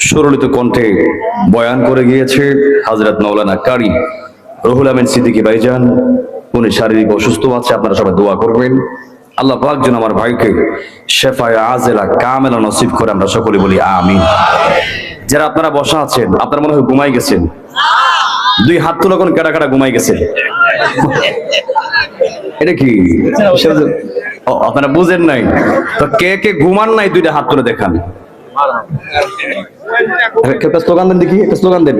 সুরলিত কণ্ঠে বয়ান করে গিয়েছে হযরত মাওলানা কারি রুহুল আমিন সিদ্দিকী ভাইজান। উনি শারীরিক অসুস্থ আছে, আপনারা সবাই দোয়া করবেন। আল্লাহ পাক যেন আমার ভাইকে শেফায়ে আজেলা কামেলা নসিব করে, আমরা সকলে বলি আমিন। যারা আপনারা বসা আছেন, আপনারা মনে হয় ঘুমাই গেছেন। দুই হাত তুলে কোন কেডা কেডা ঘুমাই গেছে? এটা কি আপনারা বুঝেন নাই? তো কে কে ঘুমান নাই দুইটা হাত তুলে দেখান। একটা স্লোগান দেন দেখি, একটা স্লোগান দেন।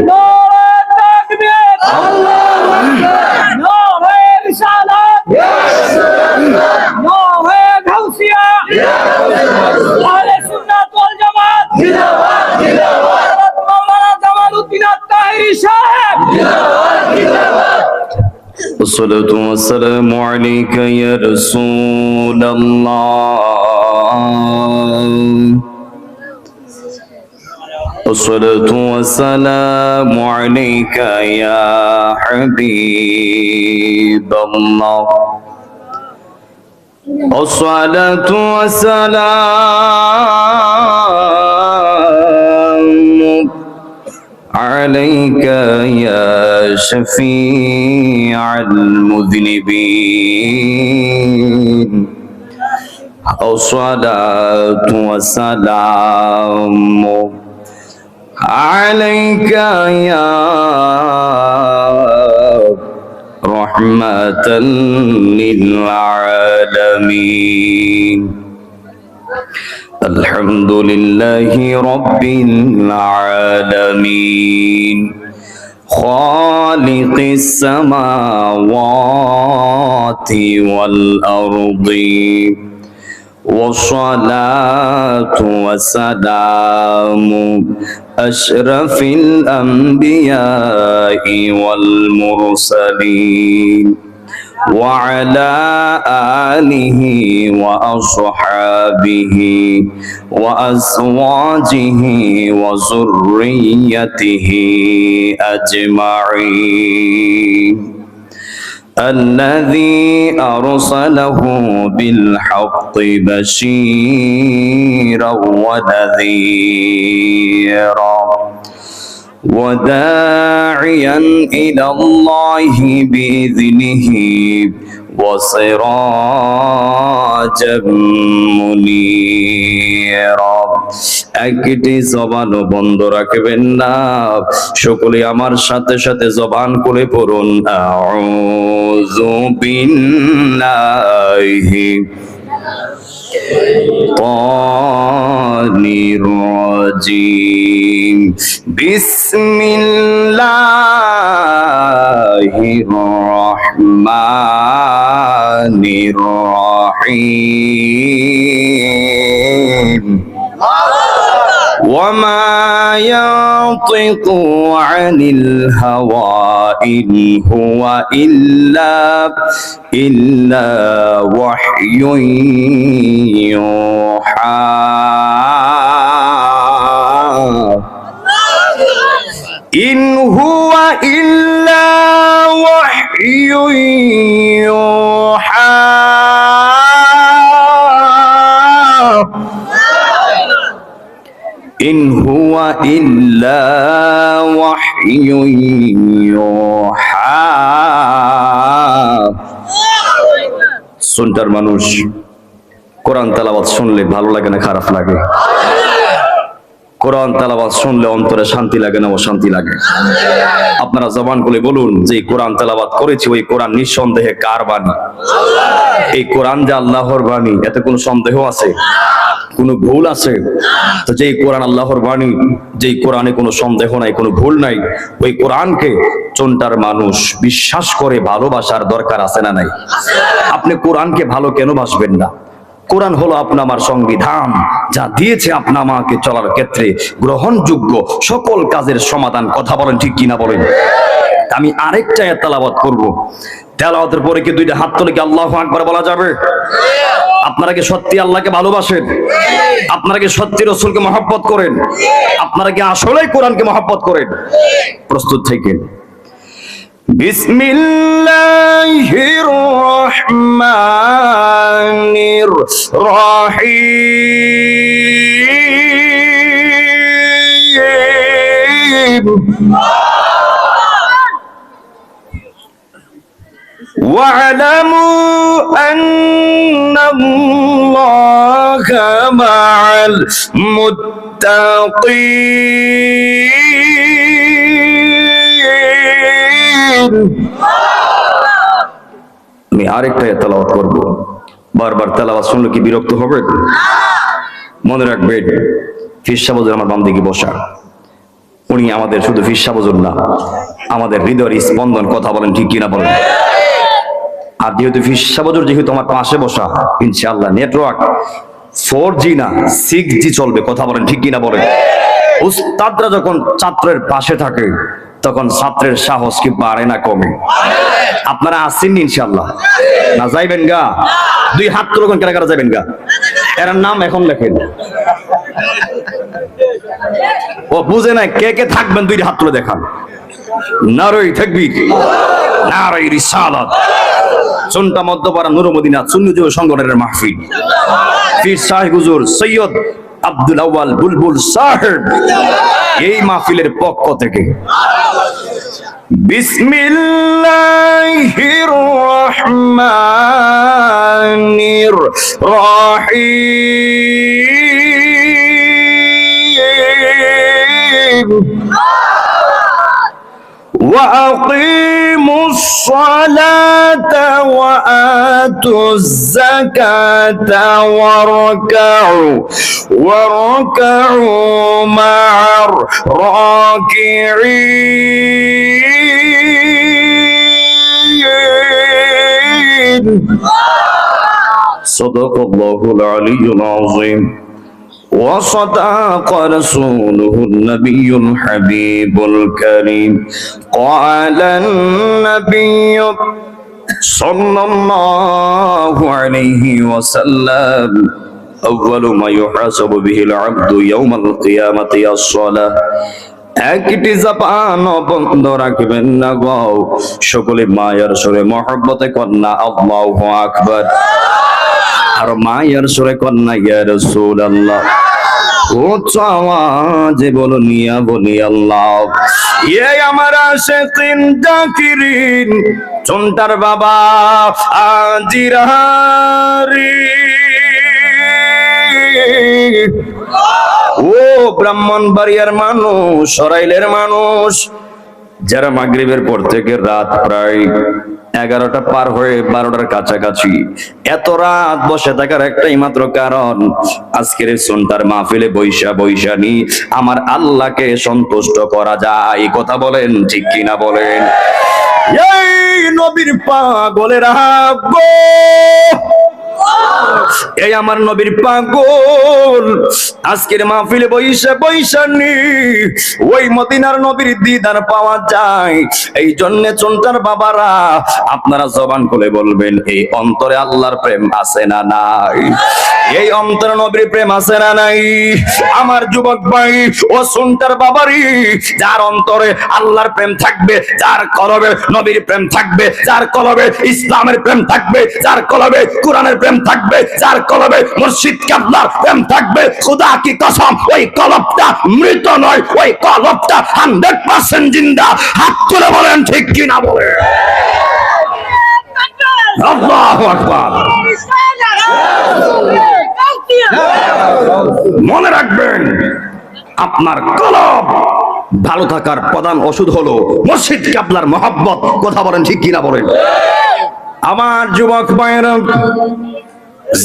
والصلاة والسلام عليك يا رسول الله، والصلاة والسلام عليك يا حبيب الله، والصلاة والسلام عليك يا شفيع المذنبين، الصلاة والسلام عليك يا رحمة للعالمين. الحمد لله رب العالمين، خالق السماوات والأرض، والصلاة والسلام أشرف الأنبياء والمرسلين، وعلى آله وأصحابه وأزواجه وذريته أجمعين، الذي أرسله بالحق بشيرا ونذيرا وداعيا إلى الله بإذنه وسراجا منيرا। একটি জবানও বন্ধ রাখবেন না, সকলে আমার সাথে সাথে জবান খুলে পড়ুন আউযু বিল্লাহি الشيطانir rajim, bismillahir rahmanir rahim, وما ينطق عن الهوى إن هو إلا وحي يوحى، إن هو إلا وحي يوحى، إن هو إلا وحي يوحى। সুন্টার মানুষ কোরআন তেলাওয়াত শুনলে ভালো লাগে না খারাপ লাগে? কোরআন তেলাওয়াত শুনলে অন্তরে শান্তি লাগে না অশান্তি লাগে? আপনারা জবান খুলে বলুন যে কোরআন তেলাওয়াত করেছি, ওই কোরআন নিঃসন্দেহে কার বাণী? এই কোরআন যে আল্লাহর বাণী, এতে কোনো সন্দেহ আছে? কোনো ভুল আছে? তো যেই কোরআন আল্লাহর বাণী, যেই কোরআনে কোনো সন্দেহ নাই, কোনো ভুল নাই, ওই কোরআনকে চন্টার মানুষ বিশ্বাস করে ভালোবাসার দরকার আছে না নাই? আপনি কোরআনকে ভালো কেন বাসবেন না? কোরআন হলো আপনা আমার সংবিধান, যা দিয়েছে আপনা আমাকে চলার ক্ষেত্রে গ্রহণযোগ্য সকল কাজের সমাধান। কথা বলেন ঠিক কিনা বলেন? আমি আরেকটা আয়াত তেলাওয়াত করব। তেলাওয়াতের পরে কি দুইটা হাত তুলে কি আল্লাহু আকবার বলা যাবে? আপনারা কি সত্যি আল্লাহকে ভালোবাসেন? আপনারা কি সত্যি রাসূলকে মহব্বত করেন? আপনারা কি আসলেই কোরআনকে মহব্বত করেন? প্রস্তুত থাকেন। বিসমিল্লাহির রহমানির রহিম। واعلموا أن الله مع المتقين আমি আরেকটা তেলাওয়াত করব বারবার তেলাওয়াত শুনলে কি বিরক্ত হবে মনে রাখবেন ফির সাহেব হুজুর আমার বাম দিকে বসা উনি আমাদের শুধু ফির সাহেব হুজুর না আমাদের হৃদয়ের স্পন্দন কথা বলেন ঠিক কিনা বলেন আর যেহেতু ফির সাহেব হুজুর যেহেতু আমার পাশে বসা ইনশাআল্লাহ নেটওয়ার্ক 4G না 6G চলবে কথা বলেন ঠিক কিনা বলেন উস্তাদরা যখন ছাত্রের পাশে থাকে তখন ছাত্রের সাহস কি বাড়ে না কমে আপনারা আসছেন ইনশাআল্লাহ না যাইবেন গা দুই হাত তুলে কোন কারা যাবেন গা এর নাম এখন লেখেন ও বুঝে না কে কে থাকবেন দুই হাত তুলে দেখান নারী তাকবীর নারী রিসালাত সুন্নাত মধ্যপাড়া নূর মদিনা সুন্নি যুব সংগঠনের মাহফিল পীর সাহেব হুজুর সৈয়দ আব্দুল আউয়াল বুলবুল সাহেব এই মাহফিলের পক্ষ থেকে বিসমিল্লাহির রহমানির রহিম وأقيموا الصلاة وآتوا الزكاة واركعوا مع الراكعين صدق الله العلي العظيم وصدق رسوله النبي الحبيب الكريم قال النبي صلى الله عليه وسلم أول ما يحاسب به العبد يوم القيامة الصلاة একটি জবান বন্ধ রাখবেন না গো সকলে মায়ের সুরে মহব্বতে কন্যা আল্লাহু আকবার আর মায়ের সুরে কন্যা ইয়া রাসূলুল্লাহ ও আওয়াজে বলো নিয়া বলি আল্লাহ এ আমার আশিকিন জাকিরিন চন্তার বাবা আজিরারি ও ব্রাহ্মণবাড়িয়ার মানুষ সরাইলের মানুষ যারা মাগরিবের পর থেকে রাত প্রায় 11টা পার হয়ে 12টার কাছাকাছি এত রাত বসে থাকার একটাই মাত্র কারণ আজকের সুন্নার মাহফিলে বৈশানি আমার আল্লাহকে সন্তুষ্ট করা যায় কথা বলেন ঠিক কিনা বলেন এই নবীর পাগলেরা গো এই আমার নবীর পাগল আজকের মাহফিলে বৈশানি ওই মদিনার নবীর দিদার পাওয়া যায় এই জন্য চন্তার বাবারা আপনারা জবান খুলে বলবেন এই অন্তরে আল্লাহর প্রেম আছে না নাই এই অন্তরে নবীর প্রেম আছে না নাই আমার যুবক ভাই ও চন্তার বাবারি যার অন্তরে আল্লাহর প্রেম থাকবে যার কলবে নবীর প্রেম থাকবে যার কলবে ইসলামের প্রেম থাকবে যার কলবে কোরআনের প্রেম থাকবে যার কলবে মুর্শিদ কিবলার প্রেম থাকবে খোদা কি কসম ওই কলবটা মৃত নয় ওই কলবটা 100% জিন্দা হাত তুলে বলেন ঠিক কি না বলেন আল্লাহু আকবার মনে রাখবেন আপনার কলব ভালো থাকার প্রধান ওষুধ হলো মুর্শিদ কিবলার মহব্বত কথা বলেন ঠিক কি না বলেন আমার যুবক ভাইরা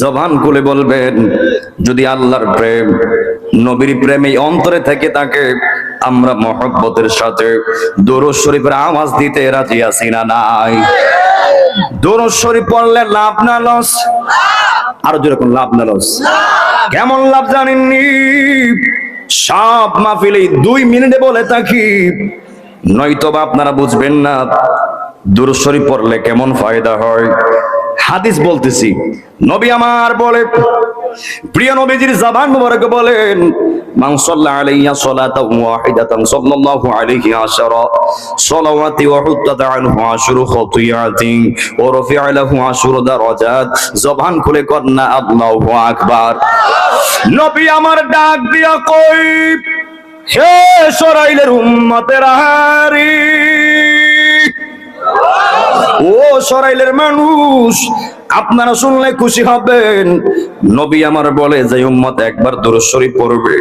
জবান খুলে বলবেন যদি আল্লাহর প্রেম নবীর প্রেম এই অন্তরে থেকে থাকে আমরা মহব্বতের সাথে দুরূদ শরীফের আওয়াজ দিতে রাজি আছি না নাই দুরূদ শরীফ পড়লে লাভ না লস আর যেরকম লাভ না লস কেমন লাভ জানেননি সব মাহফিলে 2 মিনিটে বলে থাকি নয়তো বা আপনারা বুঝবেন না দুরূদ শরীফ পড়লে কেমন ফায়দা হয় হাদিস বলতেছি নবী আমার বলে প্রিয় নবীজির জবান মুবারক বলেন মান সাল্লা আলাইয়া সালাতান ওয়াহিদাতান সাল্লাল্লাহু আলাইহি আশারা সালাওয়াতি ওয়া হুত্তাত আনহু আশরু খাতিয়াতিন ওয়া রাফি'a লাহু আশরু দারাজাত জবান খুলে কন্না আল্লাহু আকবার নবী আমার ডাক দিয়া কই হে সরাইলের উম্মতের হারি, ও সরাইলের মানুষ, আপনারা শুনলে খুশি হবেন। নবী আমার বলে যে উম্মত একবার দুরূদ শরীফ পড়বে,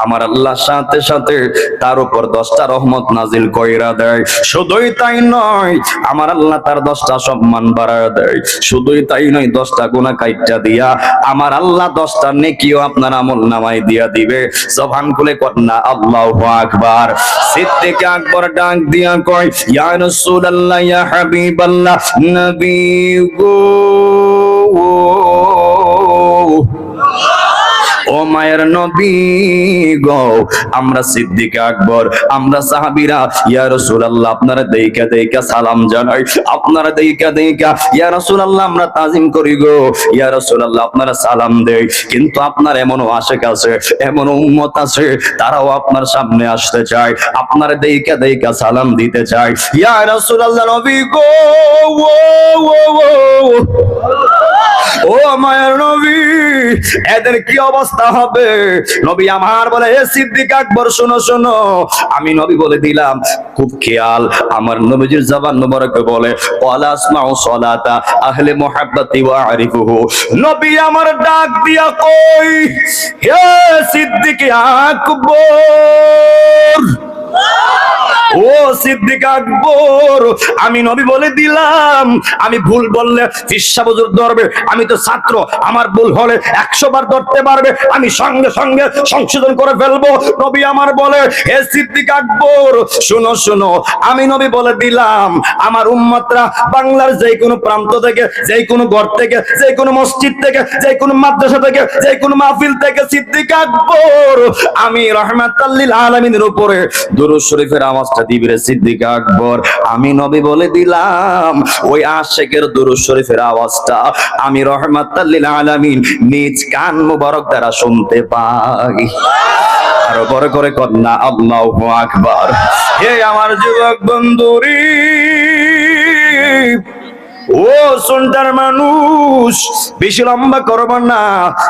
আমার আল্লাহ সাথে সাথে তার উপর 10টা রহমত নাজিল কইরা দেয়। শুধুই তাই নয়, আমার আল্লাহ তার 10টা সম্মান বাড়ায় দেয়। শুধুই তাই নয়, 10টা গুনাহ কাইটা দিয়া আমার আল্লাহ 10টা নেকিও আপনার আমল নামায় দিয়া দিবে। জবান খুলে কন্যা আল্লাহু আকবার। সিদ্দিক আকবর ডাক দিয়া কয়, ইয়া রাসূলুল্লাহ, ইয়া হাবিবাল্লাহ, নবী গো, ও মায়ের নবী গো, আমরা সিদ্দিক আকবর, আমরা সাহাবীরা ইয়া রাসূলুল্লাহ আপনারা দেইকা দেইকা সালাম জানাই, আপনারা দেইকা দেইকা ইয়া রাসূলুল্লাহ আমরা তাজিম করি গো, ইয়া রাসূলুল্লাহ আপনারা সালাম দেই। কিন্তু আপনার এমন আশেক আছে, এমন উম্মত আছে, তারাও আপনার সামনে আসতে চায়, আপনারা দেইকা দেইকা সালাম দিতে চায়। ইয়া রাসূলুল্লাহ নবী গো, ও মায়ের নবী, এদের কি অবস্থা হবে? নবী আমার বলে, হে সিদ্দিক আকবর শোনো শোনো, আমি নবী বলে দিলাম, খুব খেয়াল। আমার নবীজির জবান মোবারকে বলে, ওয়ালা আসমাউ সালাতা আহলে মুহাব্বতি ওয়া আরিফুহু। নবী আমার ডাক দিয়া কই, হে সিদ্দিক আকবর, ও সিদ্দিক আকবর, আমি নবী বলে দিলাম, আমি ভুল বললে ফিরসা হুজুর ধরবে, আমি তো ছাত্র, আমার ভুল হলে 100 বার ধরতে পারবে, আমি সঙ্গে সঙ্গে সংশোধন করে ফেলবো। নবী আমার বলে, হে সিদ্দিক আকবর শুনো শুনো, আমি নবী বলে দিলাম, আমার উম্মতরা বাংলার যে কোনো প্রান্ত থেকে, যে কোনো ঘর থেকে, যে কোনো মসজিদ থেকে, যে কোনো মাদ্রাসা থেকে, যে কোনো মাহফিল থেকে, সিদ্দিক আকবর আমি রাহমাতাল লিল আলামিনের উপরে দুরূদ শরীফের আওয়াজটা দিবে সিদ্দিক আকবর। আমি নবী বলে দিলাম, ওই আশিকের দুরূদ শরীফের আওয়াজটা আমি রাহমাতাল লিল আলামিন নিজ কান মোবারক দ্বারা শুনতে পাই। আরো বড় করে কন্যা আল্লাহু আকবার। হে আমার যুবক বন্ধুরি, ও সুন্টার মানুষ, বেশি লম্বা করব না,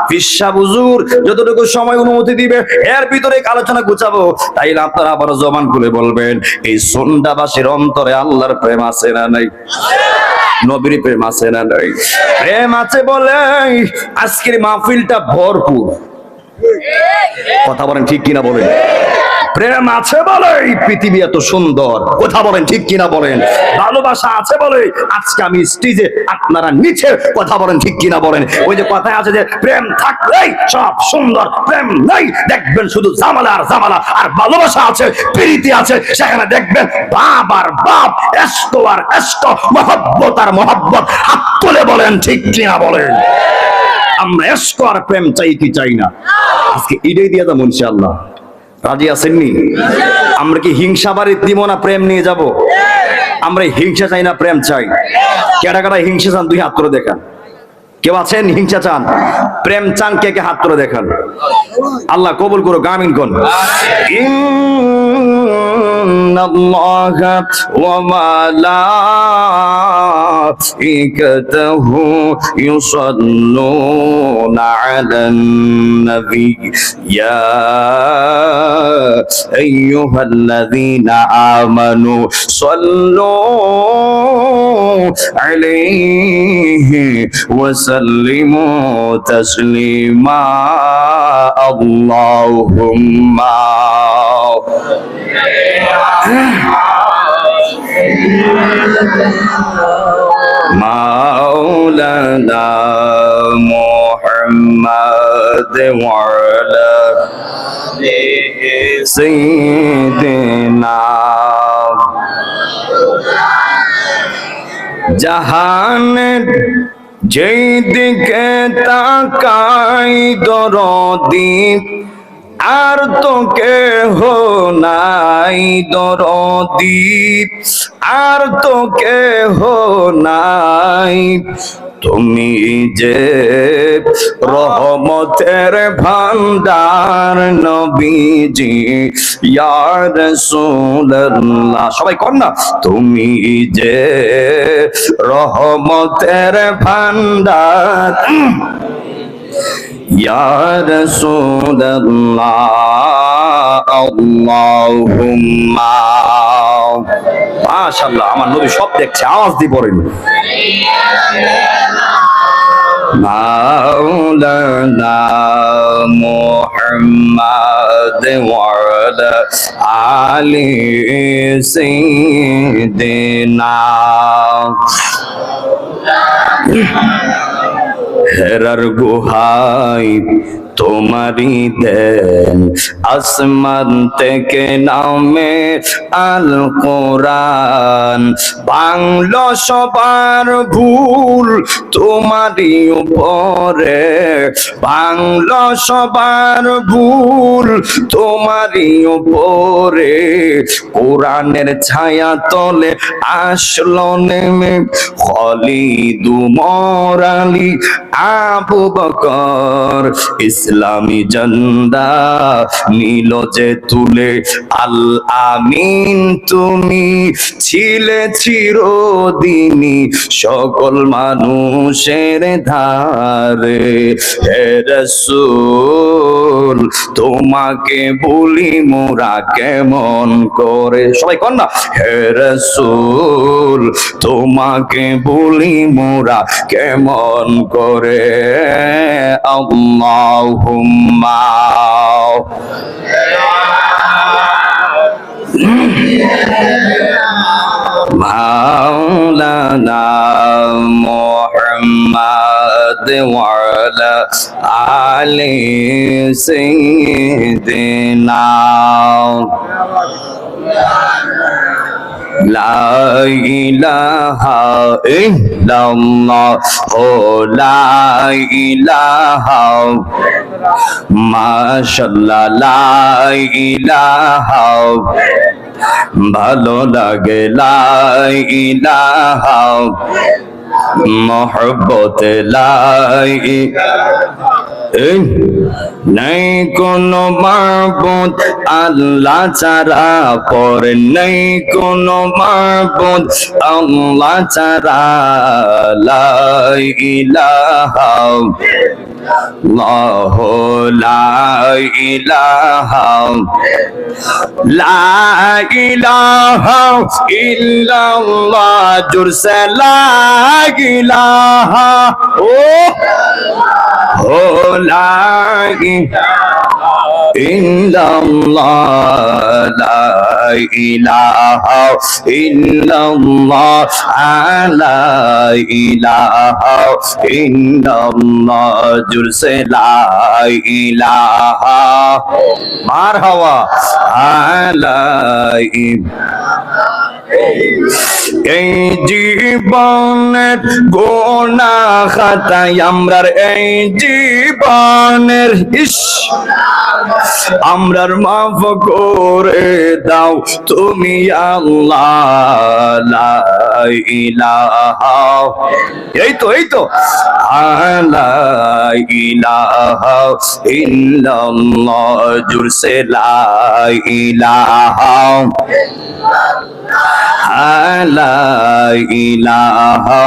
ফিরসা হুজুর যতটুকু সময় অনুমতি দিবে এর ভিতরে আলোচনা গুছাবো। তাইলে আপনারা আবার জবান খুলে বলবেন, এই সন্ধ্যাবাসীর অন্তরে আল্লাহর প্রেম আছে না নাই? নবীর প্রেম আছে না নাই? প্রেম আছে বলে আজকের মাহফিলটা ভরপুর। কথা বলেন ঠিক কিনা বলেন? প্রেম আছে বলে এই পৃথিবী এত সুন্দর। কথা বলেন ঠিক কিনা বলেন? ভালোবাসা আছে বলে আজকে আমি স্টেজে, আপনারা নিচে। কথা বলেন ঠিক কিনা বলেন? ওই যে কথায় আছে যে প্রেম থাকলেই সব সুন্দর, প্রেম নাই দেখবেন শুধু জামালা আর জামালা। আর ভালোবাসা আছে, প্রীতি আছে, সেখানে দেখবেন বাপ আর বাপ, এস্ক আর এস্ক, মহব্বত আর মহব্বত। হাত তুলে বলেন ঠিক কিনা বলেন? আমরা এস্ক আর প্রেম চাই কি চাই না? আজকে এটাই দিয়ে দাম ইনশাআল্লাহ। রাজি আছেননি? আমরা কি হিংসা বাড়ি দিব না প্রেম নিয়ে যাব? আমরা হিংসা চাই না প্রেম চাই? কেটা কেটা হিংসা চান 2 হাত তুলে দেখান। কেউ আছেন হিংসা চান? প্রেম চান কে কে? হাত তুলে দেখান। আল্লাহ কবুল করুক, আমিন কোন। ইন্নাল্লাহা ওয়া মালাইকাতাহু ইউসাল্লুনা আলান নবী ইয়া আইয়ুহাল্লাযীনা আমানু সাল্লু আলাইহি ওয়া সাল্লিমু তাসলিমা। আল্লাহুম্মা মাওলানা মুহাম্মদ ওয়া আলা সাইয়্যিদিনা। জাহানের যেই দিকে তাকাই দরদি, আর তো কেহ নাই দরদি, আর তো কেহ নাই। তুমি যে রহমতের ভান্ডার নবীজি ইয়া রাসূলুল্লাহ। সবাই কর না, তুমি যে রহমতের ভান্ডার ইয়া রাসূলুল্লাহ। আল্লাহুম্মা। মাশাআল্লাহ, আমার নবী সব দেখছে, আওয়াজ দিয়ে পড়েন। মাওলানা মুহাম্মদ ওয়া আলা আলি সাইয়্যিদিনা। হেরার গুহায় তোমারি দেন, আসমান থেকে নামে আল কোরআন। বাংলা সবার ভুল তোমারি উপরে, বাংলা সবার ভুল তোমারি উপরে। কোরআনের ছায়া তলে আসলো নেমে খালিদ উমর আলী আবু বকর। ইসলামী ঝান্ডা নীল যে তুলে, আল আমিন তুমি ছিলে চিরদিনই সকল মানুষের ধারে। হে রাসূল তোমাকে বলি মোরা কেমন করে, সবাই কর না। হে রাসূল তোমাকে বলি মোরা কেমন করে। আল্লাহুম্মা মাওলানা মুহাম্মদ ওয়া আলা আলি সাইয়্যিদিনা। লা ইলাহা ইল্লাল্লাহ, ও লা ইলাহা মাশাআল্লাহ, লা ইলাহা ভালো লাগে, লা ইলাহা মহব্বত, লা নাই কোনো মাবুদ আল্লাহ ছাড়া, পর নাই কোনো মাবুদ আল্লাহ ছাড়া। লা ইলাহা আল্লাহ, লা ইলাহা লা ইলাহা ইল্লাল্লাহ, জোরসে লা ইলাহা ও লা ইলাহা ইল্লাল্লাহ, লা ইলাহা ইল্লাল্লাহ, লা ইলাহা ইল্লাল্লাহ, জোরসে লা ইলাহা মারহাবা, লা এই জীবনের গুনাহ খাতায় আমরার, এই জীবনের আমরার মাফ করে দাও তুমি আল্লাহ। লা ইলাহা এই তো লা ইলাহা ইল্লাল্লাহ, জোরসে লা ইলাহা লা ইলাহা।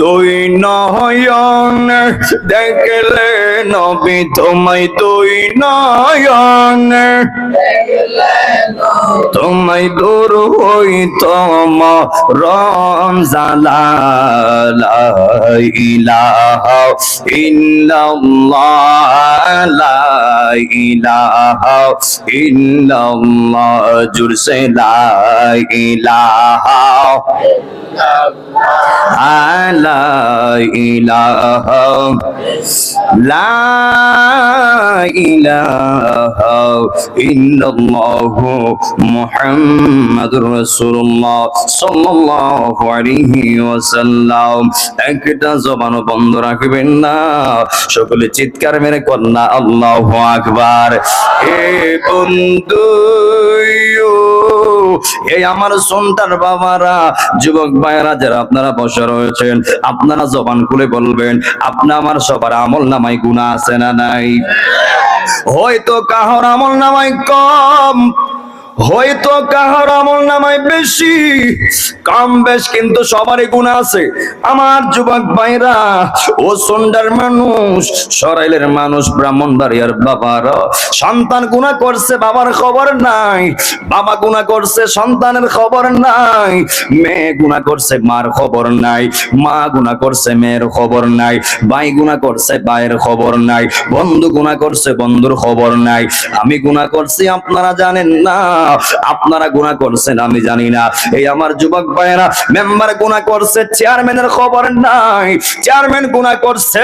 দুই নয়ন দেখলে নবী তোমায়, দুই নয়ন তোমায় দূর হইত রমজালা। লা ইলাহা ইল্লাল্লাহ, লা ইলাহা ইল্লাল্লাহ, জোরসে লা ইলাহা লা ইলাহা লা ইলাহা ইল্লাল্লাহু মুহাম্মাদুর রাসূলুল্লাহ সাল্লাল্লাহু আলাইহি ওয়াসাল্লাম। একটা জবান বন্ধ রাখবেন না, সকলে চিৎকার মেরে কন্যা আল্লাহু আকবার। এ বন্ধু, এই আমার সন্তান বাবারা, যুবক ভাইয়েরা যারা আপনারা বসে রয়েছেন, আপনারা জবান খুলে বলবেন, আপনি আমার সবার আমল নামায় গুনাহ আছে না নাই? হয়তো কাহর আমল নামায় কম, হয়তো কাহার আমল নামায় বেশি কম বেশ, কিন্তু সবারই গুনাহ আছে। আমার যুবক ভাইরা, ও সন্ডার মানুষ, সরাইলের মানুষ, ব্রাহ্মণবাড়িয়ার বাবারা, সন্তান গুনাহ করছে, বাবার খবর নাই। বাবা গুনাহ করছে, সন্তানের খবর নাই। মেয়ে গুনাহ করছে, মার খবর নাই। মা গুনাহ করছে, মেয়ের খবর নাই। ভাই গুনাহ করছে, ভাইয়ের খবর নাই। বন্ধু গুনাহ করছে, বন্ধুর খবর নাই। আমি গুনাহ করছি, আপনারা জানেন না। আপনারা গুনাহ করছেন, আমি জানি না। এই আমার যুবক ভাইয়েরা, মেম্বার গুনাহ করছে, চেয়ারম্যানের খবর নাই। চেয়ারম্যান গুনাহ করছে,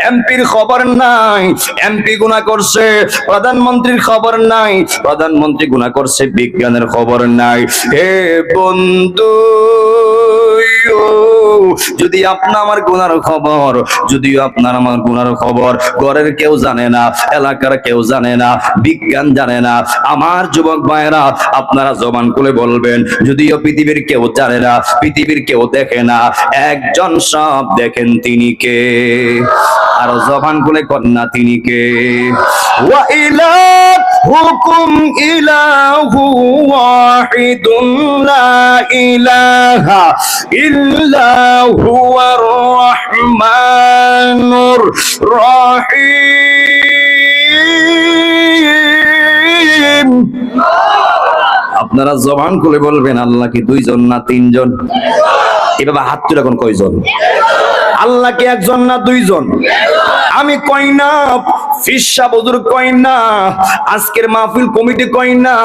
এমপির খবর নাই। এমপি গুনাহ করছে, প্রধানমন্ত্রীর খবর নাই। প্রধানমন্ত্রী গুনাহ করছে, বিজ্ঞানের খবর নাই। হে বন্ধু, যদি আপনার আমার গুনার খবর, যদিও আপনার আমার গুনার খবর ঘরের কেউ জানে না, এলাকার কেউ জানে না, বিজ্ঞান জানে না। আমার যুবক ভাইরা, আপনারা জবান খুলে বলবেন, যদিও পৃথিবীর কেউ জানে না, পৃথিবীর কেউ দেখে না, একজন সব দেখেন, তিনি কে? আর জবান খুলে কন্যা, তিনি কে? ওয়া ইলাহুকুম ইলাহু ওয়াহিদুন লা ইলাহা ইল্লা হুয়ার রহমানুর রহিম। আপনারা জবান খুলে বলবেন, আল্লাহ কি দুইজন না তিনজন? এভাবে হাত তুলে এখন কয়জন? আল্লাহ কি একজন না দুইজন? আমি কই না, ফিরসা বদুর কই না, আজকের মাহফিল কমিটি কই না,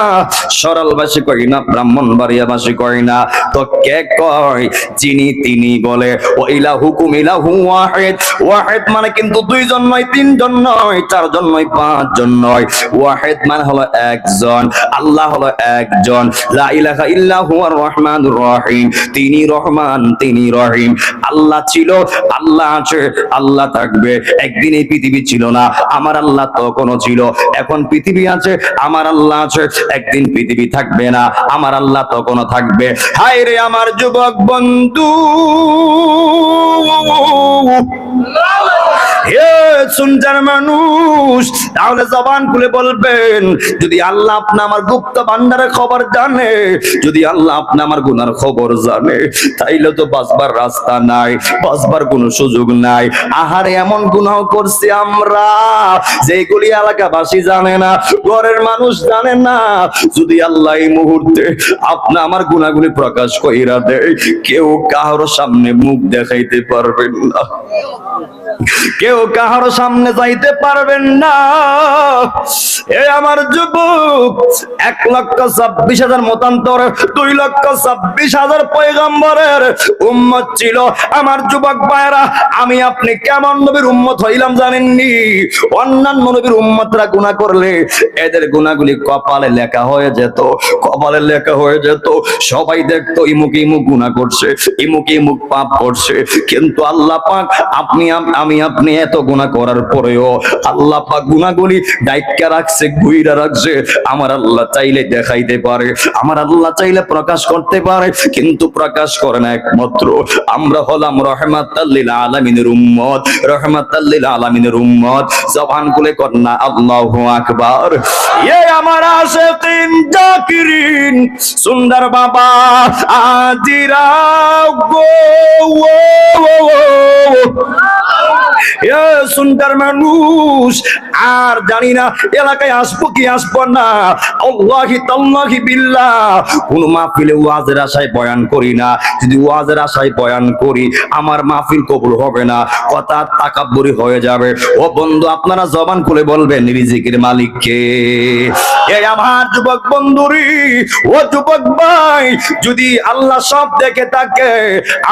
সরলবাসী কই না, ব্রাহ্মণবাড়িয়াবাসী কই না, তো কে কয়? যিনি তিনি বলে, ও ইলাহুকুম ইলাহু ওয়াহিদ। ওয়াহিদ মানে কিন্তু দুইজন নয়, তিনজন নয়, চারজন নয়, পাঁচজন নয়। ওয়াহিদ মানে হলো একজন, আল্লাহ হলো একজন। লা ইলাহা ইল্লা হুয়ার রহমানুর রহিম। তিনি রহমান, তিনি রহিম। আল্লাহ ছিল, আল্লাহ আছে, আল্লাহ থাকবে। একদিন এই পৃথিবী ছিল না, আমার আল্লাহ তখনও ছিল। এখন পৃথিবী আছে, আমার আল্লাহ আছে। একদিন পৃথিবী থাকবে না, আমার আল্লাহ তখনও থাকবে। হায় রে আমার যুবক বন্ধু, হে সুনজার মানুষ, তাহলে জবান খুলে বলবেন, যদি আল্লাহ আপনি আমার গুপ্ত ভান্ডারের খবর জানে, যদি আল্লাহ আপনি আমার গুনার খবর জানে, তাইলে তো বাঁচবার রাস্তা নাই, বাঁচবার কোনো সুযোগ নাই। আহারে, এমন গুনাহ করছি আমরা যেগুলি এলাকাবাসী জানে না, ঘরের মানুষ জানে না। যদি আল্লাহ এই মুহূর্তে আপনি আমার গুনাহগুলি প্রকাশ কইরা দেয়, কেউ কারো সামনে মুখ দেখাইতে পারবেন না, কেউ কাহার সামনে যাইতে পারবেন না। এ আমার যুবক, 1,26,000 মতান্তর, 2,26,000 পয়গম্বরের উম্মত ছিল। আমার যুবক ভাইরা, আমি আপনি কেমন নবীর উম্মত হইলাম জানেননি? অন্যান্য নবীর উম্মতরা গুনাহ করলে এদের গুনাহগুলি কপালে লেখা হয়ে যেত, কপালে লেখা হয়ে যেত। সবাই দেখতো ইমুক ইমুক গুনাহ করছে, ইমুক ইমুক পাপ করছে। কিন্তু আল্লাহ পাক, আমি আপনি এত গুনাহ করার পরেও আল্লাহ পাক গুনাহগুলি ডাইক্কা রাখছে, গুইরা রাখছে। আমার আল্লাহ চাইলে দেখাইতে পারে, আমার আল্লাহ চাইলে প্রকাশ করতে পারে, কিন্তু প্রকাশ করে না। একমাত্র আমরা হলাম রাহমাতাল লিল আলামিনের উম্মত, রাহমাতাল লিল আলামিনের উম্মত। জবান খুলে কন্না আল্লাহু আকবার। এ আমার আশিকিন জাকিরিন, সুন্দর বাবা আজিরা গো, সুন্দর মানুষ, আর জানি না এলাকায় আসবো কি আসবো না। আল্লাহি তাল্লাহি বিল্লাহ, কোন মাহফিলে ওয়াজের আশায় বয়ান করি না। যদি ওয়াজের আশায় বয়ান করি, আমার মাহফিল কবুল হবে না, কথা তাকাব্বুরি হয়ে যাবে। ও বন্ধু, আপনারা জবান খুলে বলবেন, রিজিকের মালিক কে? এই আমার যুবক বন্ধুরি, ও যুবক ভাই, যদি আল্লাহ সব দেখে থাকে,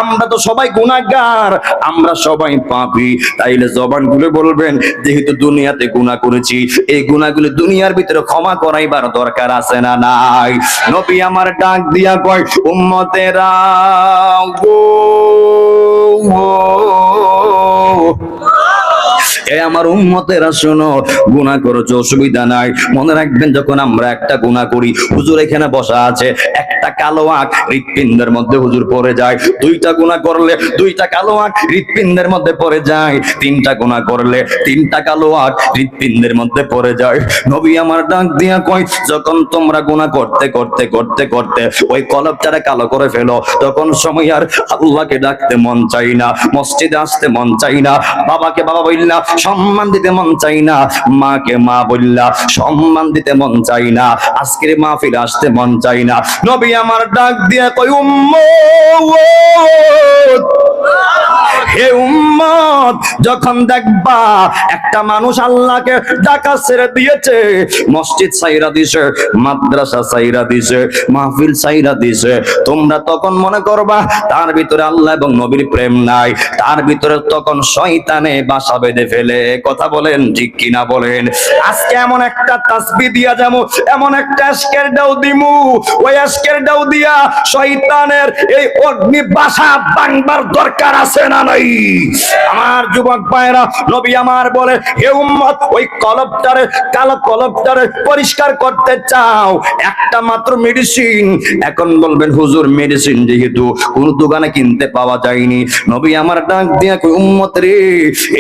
আমরা তো সবাই গুনাহগার, আমরা সবাই পাপী। তাইলে জবান খুলে বলবেন, যেহেতু দুনিয়াতে গুনাহ করেছি, এই গুনাহগুলো দুনিয়ার ভিতরে ক্ষমা করাইবার দরকার আছে না নাই? নবী আমার ডাক দিয়া কয়, উম্মতেরা গো, এ আমার উম্মতেরা শোনো, গুনাহ করেছো অসুবিধা নাই। মনে রাখবেন, যখন আমরা একটা গুনাহ করি, হুজুর এখানে বসা আছে, একটা একটা কালো আঁক হৃৎপিণ্ডের মধ্যে হুজুর পড়ে যায়, দুইটা গুনাহ করলে দুইটা কালো আঁক হৃৎপিণ্ডের মধ্যে পড়ে যায়, তিনটা গুনাহ করলে তিনটা কালো আঁক হৃৎপিণ্ডের মধ্যে পড়ে যায়। নবী আমার ডাক দিয়া কয়, যখন তোমরা গুনাহ করতে করতে করতে করতে ওই কলবটারে কালো করে ফেলো, তখন সময় আর আল্লাহকে ডাকতে মন চাই না, মসজিদে আসতে মন চাই না, বাবাকে বাবা বললা সম্মান দিতে মন চাই না, মাকে মা বললা সম্মান দিতে মন চাই না, আজকের মাহফিলে আসতে মন চাই না। নবী আমার ডাক দিয়া কই, উম্মত, হে উম্মত, যখন দেখবা একটা মানুষ আল্লাহকে ডাকা ছেড়ে দিয়েছে, মসজিদ ছাইরা দিছে, মাদ্রাসা ছাইরা দিছে, মাহফিল ছাইরা দিছে, তোমরা তখন মনে করবা তার ভিতরে আল্লাহ এবং নবীর প্রেম নাই, তার ভিতরে তখন শয়তানে বাসা বেঁধে ফেলে। কথা বলেন ঠিক কিনা বলেন? আজকে এমন একটা তাসবিহ দিয়া যাবো, এমন একটা আজকের দাও দিমু, ওই আজকের দাও দিয়া শয়তানের এই অগ্নি বাসা ভাঙবার দরকার আছে না নাই? আমার যুবক ভাইরা, নবী আমার বলে, হে উম্মত, ওই কলবটারে, কালো কলবটারে পরিষ্কার করতে চাও, একটা মাত্র মেডিসিন। এখন বলবেন হুজুর মেডিসিন যেহেতু কোন দোকানে কিনতে পাওয়া যায়নি, নবী আমার ডাক দিয়া কই, উম্মত রে,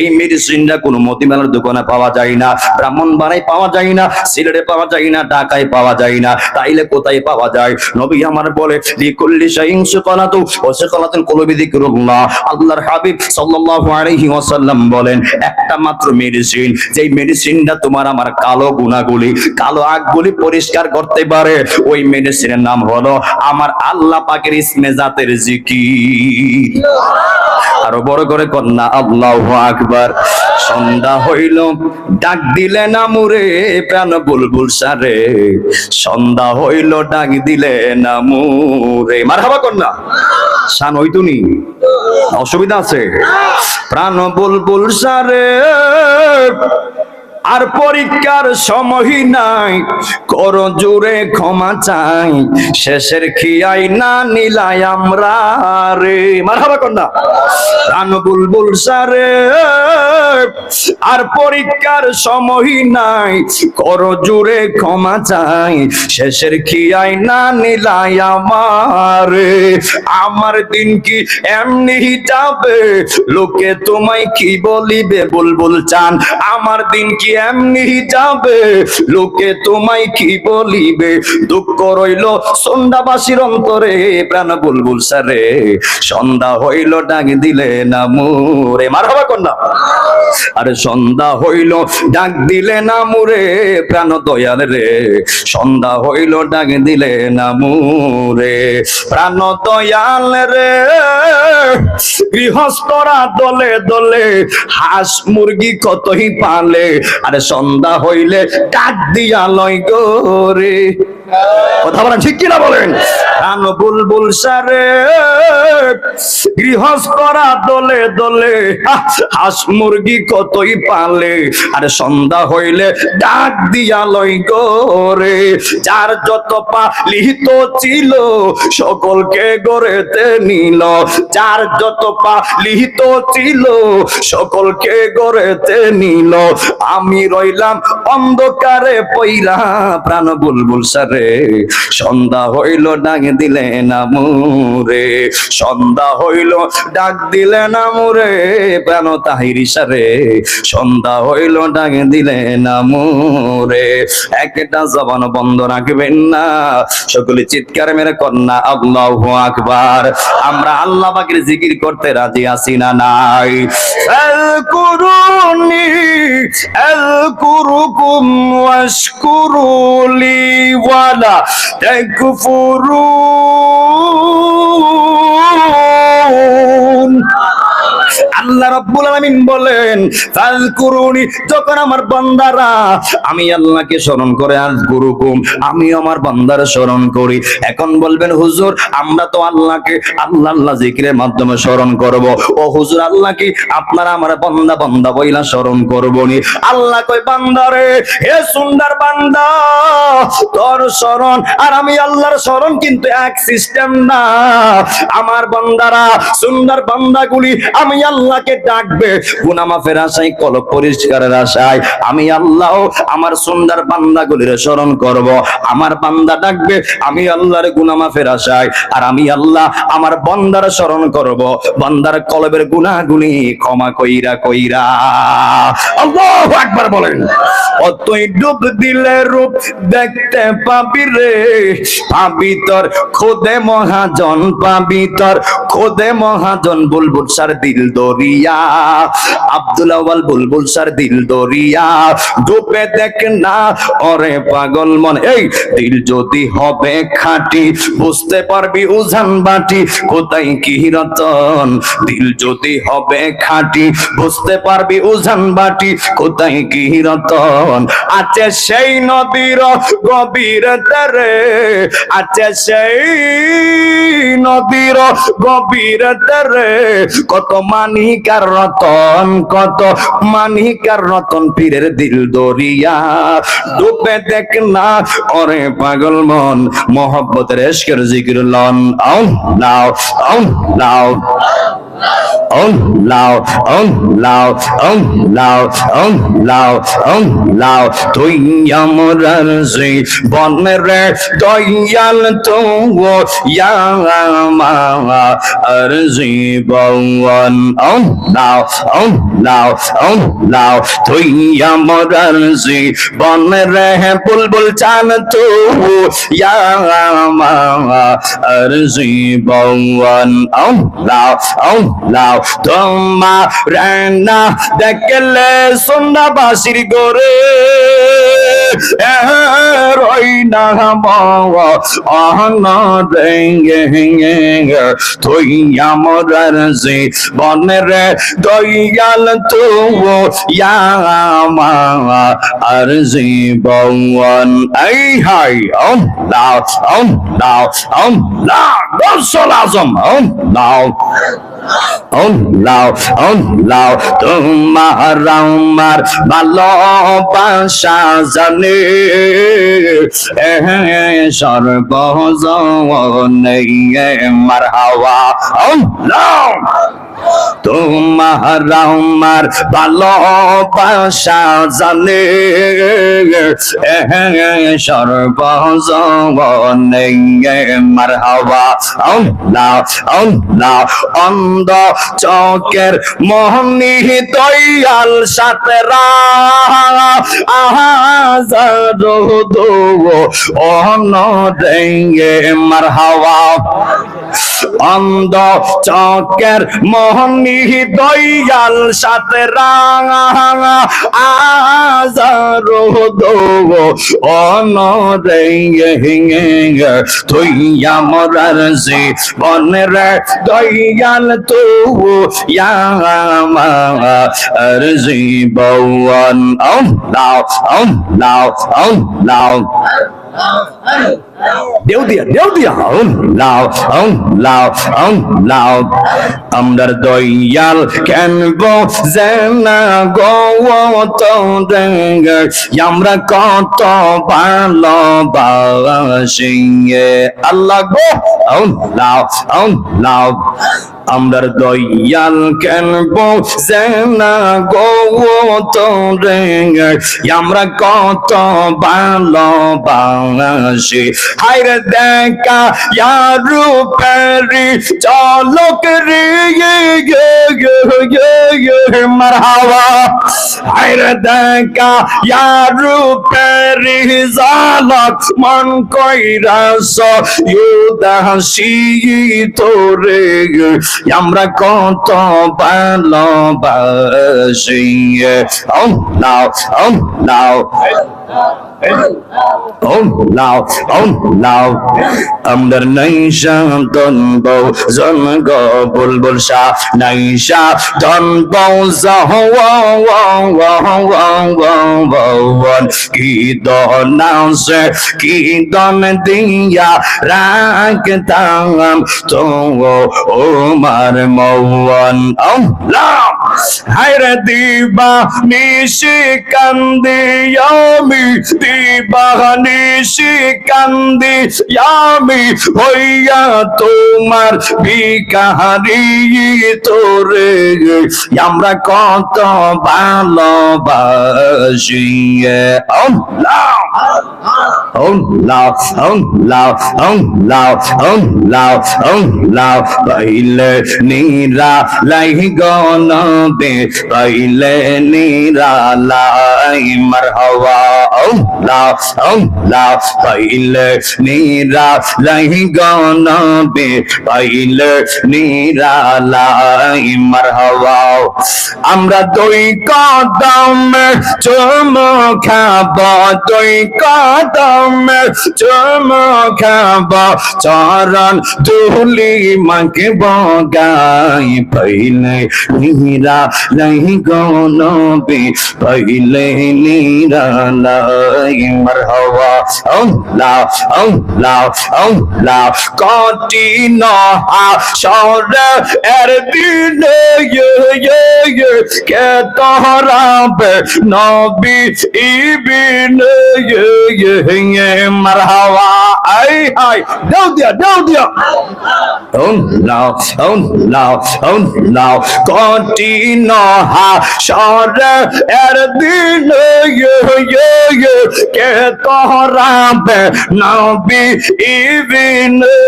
এই মেডিসিনটা কোনো মতিমালার দোকানে পাওয়া যায় না, ব্রাহ্মণবাড়ায় পাওয়া যায় না, সিলেটে পাওয়া যায় না, ঢাকায় পাওয়া যায় না, তাইলে কোথায় পাওয়া যায়? নবী আমার বলে, লিকুল্লি শাইইন সুকালাতু ওয়া সুকালাতুল কুলুবি যিকরুল্লাহ। আল্লাহর হাবিব সাল্লাল্লাহু আলাইহি ওয়াসাল্লাম বলেন, একটা মাত্র মেডিসিন, যেই মেডিসিনটা তোমার আমার কালো গুনাহগুলি, কালো আগগুলি পরিষ্কার করতে পারে, ওই মেডিসিনের নাম হলো আমার আল্লাহ পাকের ইসমে জাতের জিকির। আরো বড় করে কন্যা আল্লাহু আকবার। সন্ধ্যা হইল ডাক দিলে না মুরে প্রাণ বুলবুল সারে, সন্ধ্যা হইল ডাক দিলে না মুরে। মারহাবা কন্যা, শান হইতুনি, অসুবিধা আছে? প্রাণ বুলবুল সারে, আর পরীক্ষার সময় নাই, কর জোরে ক্ষমা চাই, শেষের খিয়াই না নিলাই আমরা রে। মারহাবা কন্যা, প্রাণ বুলবুল সারে, আর পরীক্ষার সময় নাই, কর জোরে ক্ষমা চাই, শেষের খিয়াই না নিলাই আমার। আমার দিন কি এমনি যাবে, লোকে তোমায় কি বলিবে বুলবুল চান, আমার দিন কি এমনি যাবে, লোকে তোমায় কি বলিবে, দুঃখ রইল সন্ধ্যাবাসীর অন্তরে প্রাণ বুলবুল সারে, সন্ধ্যা হইল ডাক দিলে না মুরে। মারহাবা কন্যা, আরে সন্ধ্যা হইল ডাক দিলে না মুরে প্রাণ দয়াল রে, সন্ধ্যা হইল ডাক দিলে না মুরে প্রাণ দয়াল রে। গৃহস্থরা দলে দলে হাঁস মুরগি কতই পালে, আরে সন্ধ্যা হইলে ডাক দিয়া লয় গোরে। কথা বলেন ঠিক কিনা বলেন? প্রাণ বুলবুল সারে, গৃহস্থরা দলে দলে হাঁস মুরগি কতই পালে, আরে সন্ধ্যা হইলে ডাক দিয়া লয় গোরে। যার যত পালিত ছিল সকলকে গড়েতে নিল, যার যত পালিত ছিল সকলকে গড়েতে নিল, আমি রইলাম অন্ধকারে পইরা প্রাণ বুলবুল সারে, সন্ধ্যা হইল ডাক দিলে না মুরে, সন্ধ্যা হইল ডাক দিলে না মুরে প্রাণ তাহিরি সারে, সন্ধ্যা হইল ডাক দিলে না মুরে। একটা জবান বন্ধ রাখবেন না, সকলে চিৎকার মেরে কন্যা আল্লাহু আকবার। আমরা আল্লাহ পাকের জিকির করতে রাজি আছি না নাই? আযকুরুনি আযকুরুকুম ওয়াশকুরুলি ওয়ালা তাকফুরুন। আল্লাহ রাব্বুল আলামিন বলেন, ফাযকুরুনি, যখন আমার বান্দারা আমি আল্লাহকে স্মরণ করে, আযকুরুকুম, আমি আমার বান্দার স্মরণ করি। এখন বলবেন হুজুর আমরা তো আল্লাহকে আল্লাহ আল্লাহ জিকিরের মাধ্যমে স্মরণ করব। ও হুজুর আল্লাহ কি আপনারা আমার বান্দা বান্দা বইলা স্মরণ করবনি? আল্লাহ কই, বান্দারে, হে সুন্দর বান্দা, তোর স্মরণ আর আমি আল্লাহর স্মরণ কিন্তু এক সিস্টেম না। আমার বান্দারা, সুন্দর বান্দাগুলি আমি আল্লাহ আল্লাহকে ডাকবে গুনাহ মাফের আশায়, কলব পরিষ্কারের আশায়। আমি আল্লাহ আমার সুন্দর বান্দাগুলির স্মরণ করব। আমার বান্দা ডাকবে আমি আল্লাহর গুনাহ মাফের আশায়, আর আমি আল্লাহ আমার বান্দার স্মরণ করব, বান্দার কলবের গুনাহগুলি ক্ষমা কইরা কইরা। আল্লাহু আকবার বলেন। অতই ডুব দিলে রূপ দেখতে পাবি রে, পাবি তোর খোদে মহাজন, পাবি তোর খোদে মহাজন। বুলবুল সার দিল দরিয়া, আব্দুল আওয়াল বুলবুল সার দিল দরিয়া। ডুবে দেখ না ওরে পাগল মন, এই দিল যদি হবে খাঁটি বুঝতে পারবি উজান বাটি কোথায় কি রতন। দিল যদি হবে খাঁটি বুঝতে পারবি উজান বাটি কোথায় কি রতন। আছে সেই নদীর গভীর রে, আছে সেই নদীর গভীর রে, কত মানিকার রতন, কত মানিকার রতন। পীরের দিল দরিয়া ডুবে দেখ না ওরে পাগল মন, মোহব্বতের ইশকের জিকির লন। আও নাও আও নাও on lao on lao on lao on lao on lao তুই আমার জি বনরে দয়াল তো ইয়া আমার জীবন। on lao on lao on lao তুই আমার জি বনরে বুলবুল চান তো ইয়া আমার জীবন। on lao on lao তোমার রান্না দেখলে সন্ধ্যাবাসীর গোরে রই না তুই আমার জি বনের দয়াল তো আর জীবন। এই হাই ওম লাও ওম লাও ওম লাও গোসল আজম ওম লাও ওম লাও ওম লাও তোমার আমার ভালোবাসা জানে সর্বজনে মারহাবা। ওম লাও তোমার আমার ভালোবাসা জানে সর্বজনে মারহাবা। ওম লাও ওম লাও অন্ধ চোখের মোহনী দয়াল সাতরা আহাজারো দো অনরে মারহাবা। অন্ধ চোখের মোহনী দয়াল সাতরা আহাজারো দো অনরে তুই আমার জি বনের দয়াল তো ইয়া আমার জীবন। ওম লাও ওম লাও ওম লাও দেও দিয়া ওম লাও ওম লাও ওম লাও আমরার দয়াল কেন বোঝেনা গো তোদের আমরা কত ভালোবাসি আল্লাহ গো। ওম লাও ওম লাও আমরার দয়াল কেন বোঝেনা গো তোদের আমরা কত ভালোবাসি। হায়রে দেখা রূপেরি চলক রে মারহাবা। হায়রে দেখা রূপেরি ঝলক মন কইরাস উদাসী তোরে আমরা কত ভালোবাসি। ওম লাও ওম লাও ওম লাও ওম লাও আমদার নাইশা দনবো জনগ বুলবুল শাহ নাইশা দনবো জহওয়ান কি দন আছে কি দন দিয়া রাখতাম তো ওমার মৌন। ওম লাও হায়রে দিবা নিশি কান্দি আমি দিবানিশি কান্দি আমি হইয়া তোমার ভিখারি তোরে আমরা কত ভালোবাসি আল্লাহ পাইলে নিরা লাই গনবে পাইলে নিরা লাই মারহাবা পাইলে নিরা লাই গনবে পাইলে নিরা লাই মারহাবা আমরা দুই কদম চুমুখাব দুই কদম চুমুখাব চরণ ধুলি মাকে বগাই পাইলে নিরা লাই গনবে পাইলে নিরা লাই মারহাবা আল্লাহ কঠিন হাসরে এর দিনে কে তোরাবে নবী ইবিনে মারহাবা আই হাই দাও দিয়া আল্লাহ কঠিন হাসরে এর দিনে কে তোরাবে নবী ইবিনে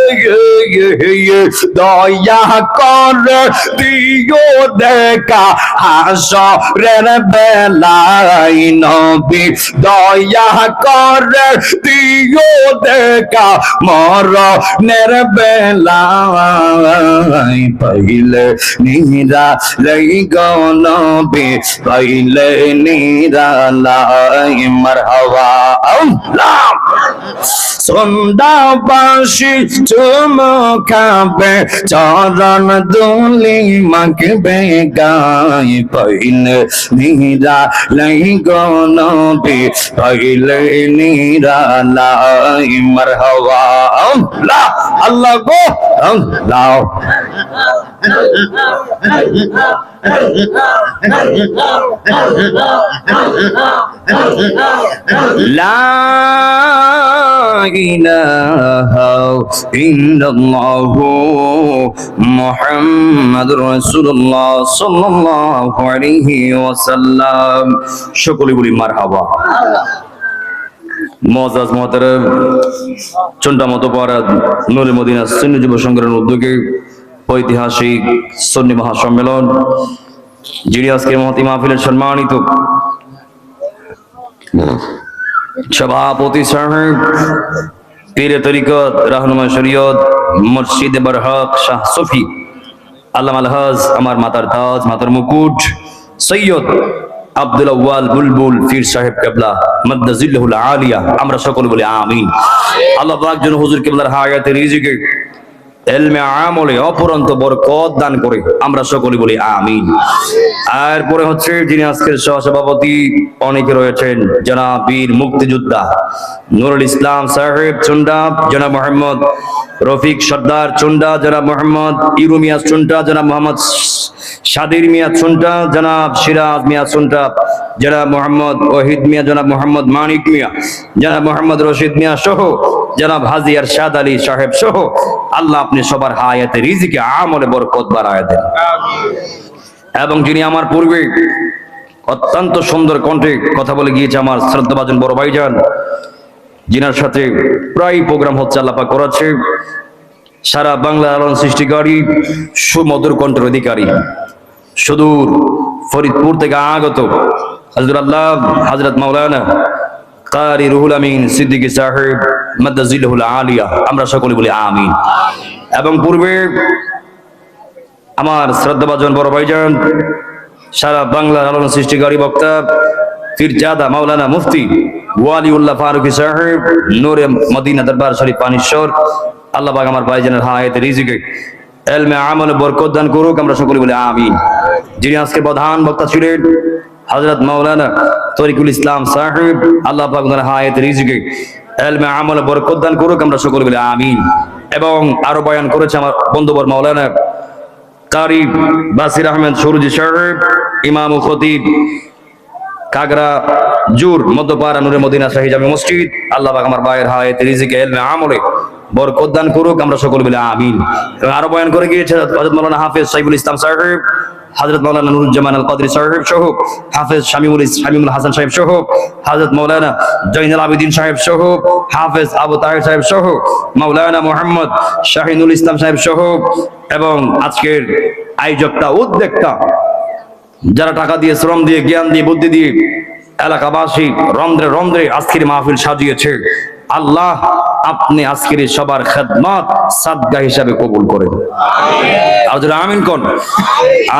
দয়া করে দিও দেখা হাসরের বেলায় নবী দয়া করে দিও দেখা মরণের বেলায় পাইলে নিরা লাই গনবী পাইলে নিরা লাই মারহাবা আল্লাহ সন্ধ্যাবাসী চুমুখাবে চরণ দুলি মাখবে গায় পাইলে নিরা লাই গনবী পাইলে নিরা লাই মারহাবা আল্লাহ আল্লাহ গো আল্লাহ লা ইলাহা ইল্লাল্লাহু মুহাম্মাদুর রাসূলুল্লাহ সাল্লাল্লাহু আলাইহি ওয়াসাল্লাম সকলে বলি মারহাবা মুআজ্জাজ মুহতারাম চন্ডা মতপাড়া নূরে মদিনা সুন্নি যুব সংগ্রামের উদ্যোগে ঐতিহাসিক সুন্নি মহাসম্মেলন যিনি আজকে মহতি মাহফিলের সম্মানিত সভাপতি সাহেব পীরে তরিকত রাহনুমা শরীয়ত মুর্শিদে বরহক শাহ সুফি আল্লামা আলহাজ আমার মাতার তাজ মাতার মুকুট সৈয়দ আব্দুল আউয়াল বুলবুল পীর সাহেব কেবলা মাদ্দাজিল্লাহুল আলিয়া আমরা সকলে বলি আমিন। আল্লাহ পাক যেন হুজুর কেবলার হায়াতে রিজিকে ইলমে আমলে অপরন্ত বরকত দান করে আমরা সকলে বলি আমিন। আর পরে হচ্ছে যিনি আজকের সহসভাপতি অনেকে রয়েছেন জনাব বীর মুক্তিযোদ্ধা নুরুল ইসলাম সাহেব চুন্ডা, জনাব মোহাম্মদ রফিক সর্দার চুন্ডা, জনাব মোহাম্মদ ইরু মিয়া চুন্ডা, জনাব মোহাম্মদ সাদির মিয়া চুন্ডা, জনাব সিরাজ মিয়া চুন্ডা, জনাব মোহাম্মদ ওহিদ মিয়া, জনাব মোহাম্মদ মানিক মিয়া, জনাব মোহাম্মদ রশিদ মিয়া সহ জনাব হাজী আরশাদ আলী সাহেব সহ আল্লাহ আপনি সবার হায়াতে রিজিকে আমলে বরকত বাড়ায় দেন। এবং যিনি আমার পূর্বে অত্যন্ত সুন্দর কণ্ঠে কথা বলে গিয়েছে আমার শ্রদ্ধাভাজন বড় ভাইজান, যিনার সাথে প্রায় প্রোগ্রাম হচ্ছে আল্লাহ পাক করাচ্ছে, সারা বাংলা আলোড়ন সৃষ্টিকারী সুমধুর কণ্ঠের অধিকারী সুদূর ফরিদপুর থেকে আগত হযরত মাওলানা কারি রুহুল আমিন সিদ্দিকী সাহেব মাদ্দাজিল্লাহুল আলিয়া আমরা সকলে বলি আমিন। এবং পূর্বে আমার শ্রদ্ধাভাজন বড় ভাইজান সারা বাংলা আলোড়ন সৃষ্টিকারী বক্তা পীরজাদা মাওলানা মুফতি ওয়ালিউল্লাহ ফারুকী সাহেব নূরে মদিনা দরবার শরীফ পানিশ্বর আল্লাহ পাক আমার ভাইজানের হায়াতে রিজিকে ইলমে আমলে বরকত দান করুক আমরা সকলে বলি আমিন। যিনি আজকে প্রধান বক্তা ছিলেন হযরত মাওলানা তরিকুল ইসলাম সাহেব আল্লাহ পাক ওনার হায়াতে রিজিকে ইলমে আমলে বরকত দান করুক আমরা সকলে বলি আমিন। এবং আরো বয়ান করেছে আমার বন্ধুবর মাওলানা কারি বাসির আহমেদ সুরুজি সাহেব ইমাম ও খতিব কাগরা জুর মধ্যপাড়া নূরে মদিনা শাহী জামে মসজিদ। আল্লাহ পাক আমার ভাইয়ের হায়াতে রিজিকে ইলমে আমলে বরকত দান করুক, আমরা সকলে মিলে আমিন। আরো বয়ান করে গিয়েছে হযরত মাওলানা হাফেজ সাইফুল ইসলাম সাহেব, হযরত মাওলানা নুরুজ্জামান আল কদরি সাহেব সহ, হাফেজ শামীমুল হাসান সাহেব সহ, হযরত মাওলানা জয়নুল আবেদিন সাহেব সহ, হাফেজ আবু তাহের সাহেব সহ, মাওলানা মুহাম্মদ শাহিনুল ইসলাম সাহেব সহ, এবং আজকের আয়োজকটা উদ্যোক্তা যারা টাকা দিয়ে, শ্রম দিয়ে, জ্ঞান দিয়ে, বুদ্ধি দিয়ে এলাকাবাসী রন্ধ্রে রন্ধ্রে আজকের মাহফিল সাজিয়েছে, আল্লাহ আপনি আজকের সবার খেদমত সাদকা হিসাবে কবুল করেন, আমিন কোন।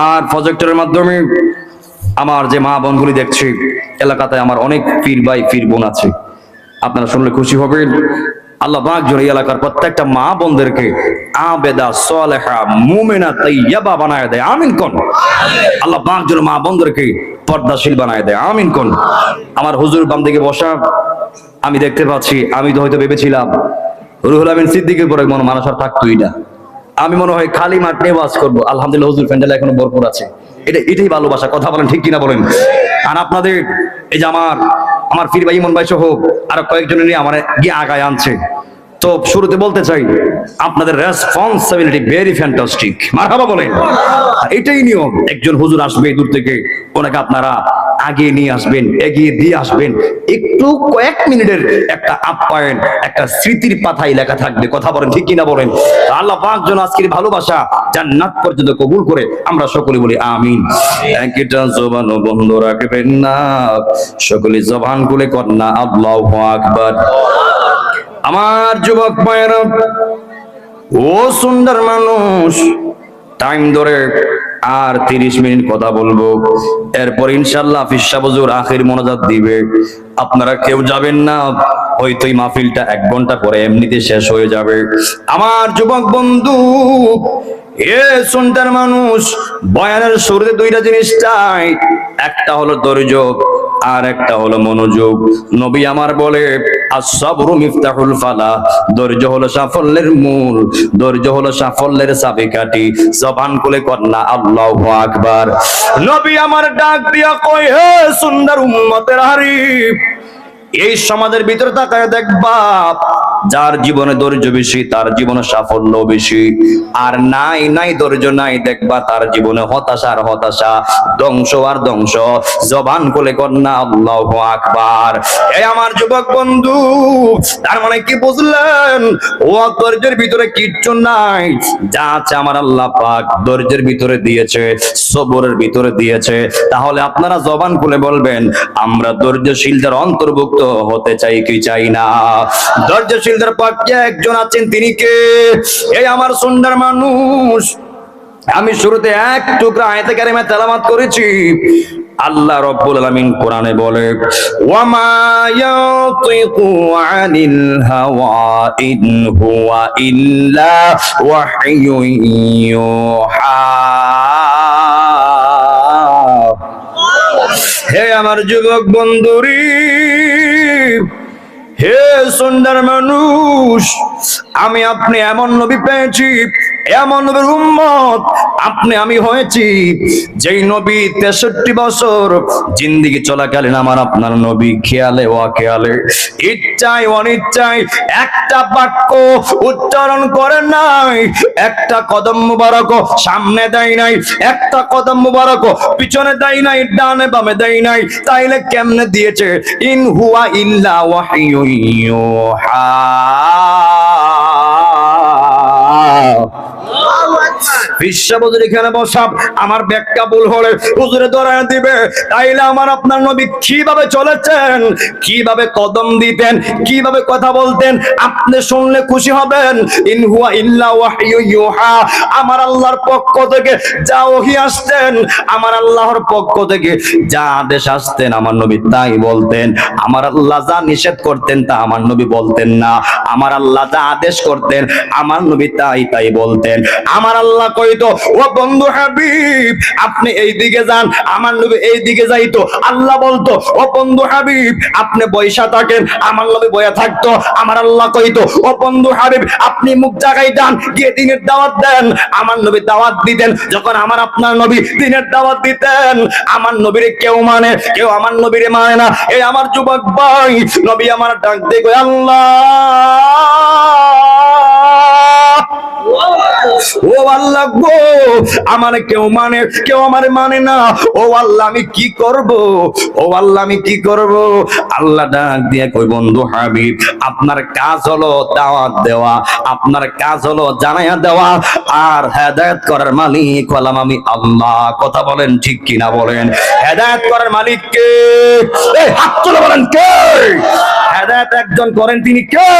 আর প্রজেক্টরের মাধ্যমে আমার যে মা বোনগুলি দেখছি, এলাকাতে আমার অনেক পীর ভাই পীর বোন আছে, আপনারা শুনলে খুশি হবেন। আল্লাহ পাক যেন এই এলাকার প্রত্যেকটা মা বোনদেরকে আবেদা সালেহা মুমিনা তাইয়্যিবা বানায় দেয়, আমিন কোন। আল্লাহ পাক যেন মা বোনদেরকে পর্দাশীল বানায় দেয়, আমিন কোন। আমার হুজুর বাম দিকে বসা আমি দেখতে পাচ্ছি, আমি তো হয়তো ভেবেছিলাম রুহুল আমিন সিদ্দিকের পরে মনে মানুষ আর থাকতোই না, আমি মনে হয় খালি মাঠ নিয়ে ওয়াজ করবো। আলহামদুলিল্লাহ হুজুর প্যান্ডেল এখনো ভরপুর আছে, এটাই ভালোবাসা, কথা বলেন ঠিক কিনা বলেন। আর আপনাদের এই যে আমার পীর ভাই ইমন ভাই সহ আরো কয়েকজনের নিয়ে আমার গিয়ে আগায় আনছে, তো শুরুতে বলতে চাই আপনাদের রেসপন্সিবিলিটি ভেরি ফ্যান্টাস্টিক, মারহাবা বলেন। এটাই নিয়ম, একজন হুজুর আসবে দূর থেকে, ওনাকে আপনারা আগিয়ে নিয়ে আসবেন, এগিয়ে দিয়ে আসবেন, একটু কয়েক মিনিটের একটা আপ্যায়ন, একটা স্মৃতির পাতায় লেখা থাকবে, কথা বলেন ঠিক কিনা বলেন। আল্লাহ পাক যেন আজকের ভালোবাসা জান্নাত পর্যন্ত কবুল করে, আমরা সকলে বলি আমিন। একটা জবানও বন্ধ রাখবেন না, সকলে জবান খুলে কন্যা আল্লাহু আকবার। আমার যুবক ভাইরা, ও সুন্দর মানুষ, টাইম ধরে আর 30 মিনিট কথা বলবো, এরপর ইনশাআল্লাহ হাফিজ সাহেব হুজুর আখির মোনাজাত দিবে। আপনারা কেউ যাবেন না, হয়তো এই মাহফিলটা 1 ঘন্টা পরে এমনিতে শেষ হয়ে যাবে। আমার যুবক বন্ধু, এ সুন্দর মানুষ, বয়ানের শুরুতে 2টা জিনিস চাই, একটা হলো ধৈর্য আর একটা হলো মনোযোগ। নবী আমার বলে as-sabru মিফতাহুল ফালাহ, ধৈর্য হলো সাফল্যের মূল, ধৈর্য হলো সাফল্যের চাবিকাঠি। জবান খুলে কন্যা আল্লাহু আকবার। নবী আমার ডাক দিয়া কয়, হে সুন্দর উম্মতের হারিফ, এই সমাজের ভিতরে তাকায় দেখবা, যার জীবনে ধৈর্য বেশি তার জীবনে সাফল্য বেশি, আর নাই ধৈর্য নাই, দেখবা তার জীবনে হতাশা আর হতাশা, ধ্বংস আর ধ্বংস। জবান খুলে কন্যা আল্লাহু আকবার। এই আমার যুবক বন্ধু, তার মানে কি বুঝলেন? ও ধৈর্যের ভিতরে কিচ্ছু নাই, যা আছে আমার আল্লাহ পাক ধৈর্যের ভিতরে দিয়েছে, সবরের ভিতরে দিয়েছে। তাহলে আপনারা জবান খুলে বলবেন, আমরা ধৈর্যশীলদের অন্তর্ভুক্ত হতে চাই কি চাই না? ধৈর্যশীলদের পক্ষে একজন আছেন, তিনি কে? এই আমার সুন্দর মানুষ, আমি শুরুতে এক টুকরা আয়াতে কারিমা তেলাওয়াত করেছি। আল্লাহ রাব্বুল আলামিন কোরআনে বলে, ওয়া মা ইয়াতিকু আনিল হাওয়া ইন হুয়া ইল্লা ওয়াহয়ুন ইউহা। হে আমার যুবক বন্ধুরি, হে সুন্দর মানুষ, আমি আপনি এমন নবী পেয়েছি, এমন নবীর উম্মত আপনি আমি হয়েছি, যেই নবী 63 বছর জিন্দেগি চলাকালীন আমার আপনার নবী খেয়ালে অখেয়ালে, ইচ্ছায় অনিচ্ছায় একটা বাক্য উচ্চারণ করে নাই, একটা কদম মুবারক সামনে দেয় নাই, একটা কদম মুবারক পিছনে দেয় নাই, ডানে বামে দেয় নাই। তাইলে কেমনে দিয়েছে? ইন হুয়া ইল্লা ওয়াহয়ুন ইউহা। বিশ্ববুজুর এখানে বসা, আমার ব্যাখ্যা ভুল হলে হুজুরে ধরায় দিবে। তাইলে আমার আপনার নবী কিভাবে চলেছেন, কিভাবে কদম দিতেন, কিভাবে কথা বলতেন, আপনি শুনলে খুশি হবেন। ইন হুয়া ইল্লা ওয়াহয়ুন ইউহা, আমার আল্লাহর পক্ষ থেকে যা ওহী আসতেন, আমার আল্লাহর পক্ষ থেকে যা আদেশ আসতেন, আমার নবী তাই বলতেন। আমার আল্লাহ যা নিষেধ করতেন তা আমার নবী বলতেন না। আমার আল্লাহ যা আদেশ করতেন, আমার নবী তাই বলতেন। আমার আল্লাহ কই কইতো, ও বন্ধু হাবিব আপনি এই দিকে যান, আমার নবী এই দিকে যাইতো। আল্লাহ বলতো, ও বন্ধু হাবিব আপনি বৈশা থাকেন, আমার নবী বয়া থাকতো। আমার আল্লাহ কইতো, ও বন্ধু হাবিব আপনি মুখ জায়গায় যান, গিয়ে দিনের দাওয়াত দেন, আমার নবী দাওয়াত দিতেন। যখন আমার আপনার নবী দিনের দাওয়াত দিতেন, আমার নবীরে কেউ মানে, কেউ আমার নবীরে মানে না। এই আমার যুবক ভাই, নবী আমার ডাক দিয়ে কই, আল্লাহ ও আল্লাহ গো, আমার কেউ মানে, কেউ আমার মানে না, ও আল্লাহ আমি কি করব, ও আল্লাহ আমি কি করব। আল্লাহ ডাক দিয়ে কই, বন্ধু হাবিব আপনার কাজ হলো দাওয়াত দেওয়া, আপনার কাজ হলো জানাইয়া দেওয়া, আর হেদায়েত করার মালিক হলাম আমি আল্লাহ। কথা বলেন ঠিক কিনা বলেন? হেদায়েত করার মালিক কে? এই হাত তুলে বলেন কে? হেদায়েত একজন করেন, তিনি কে?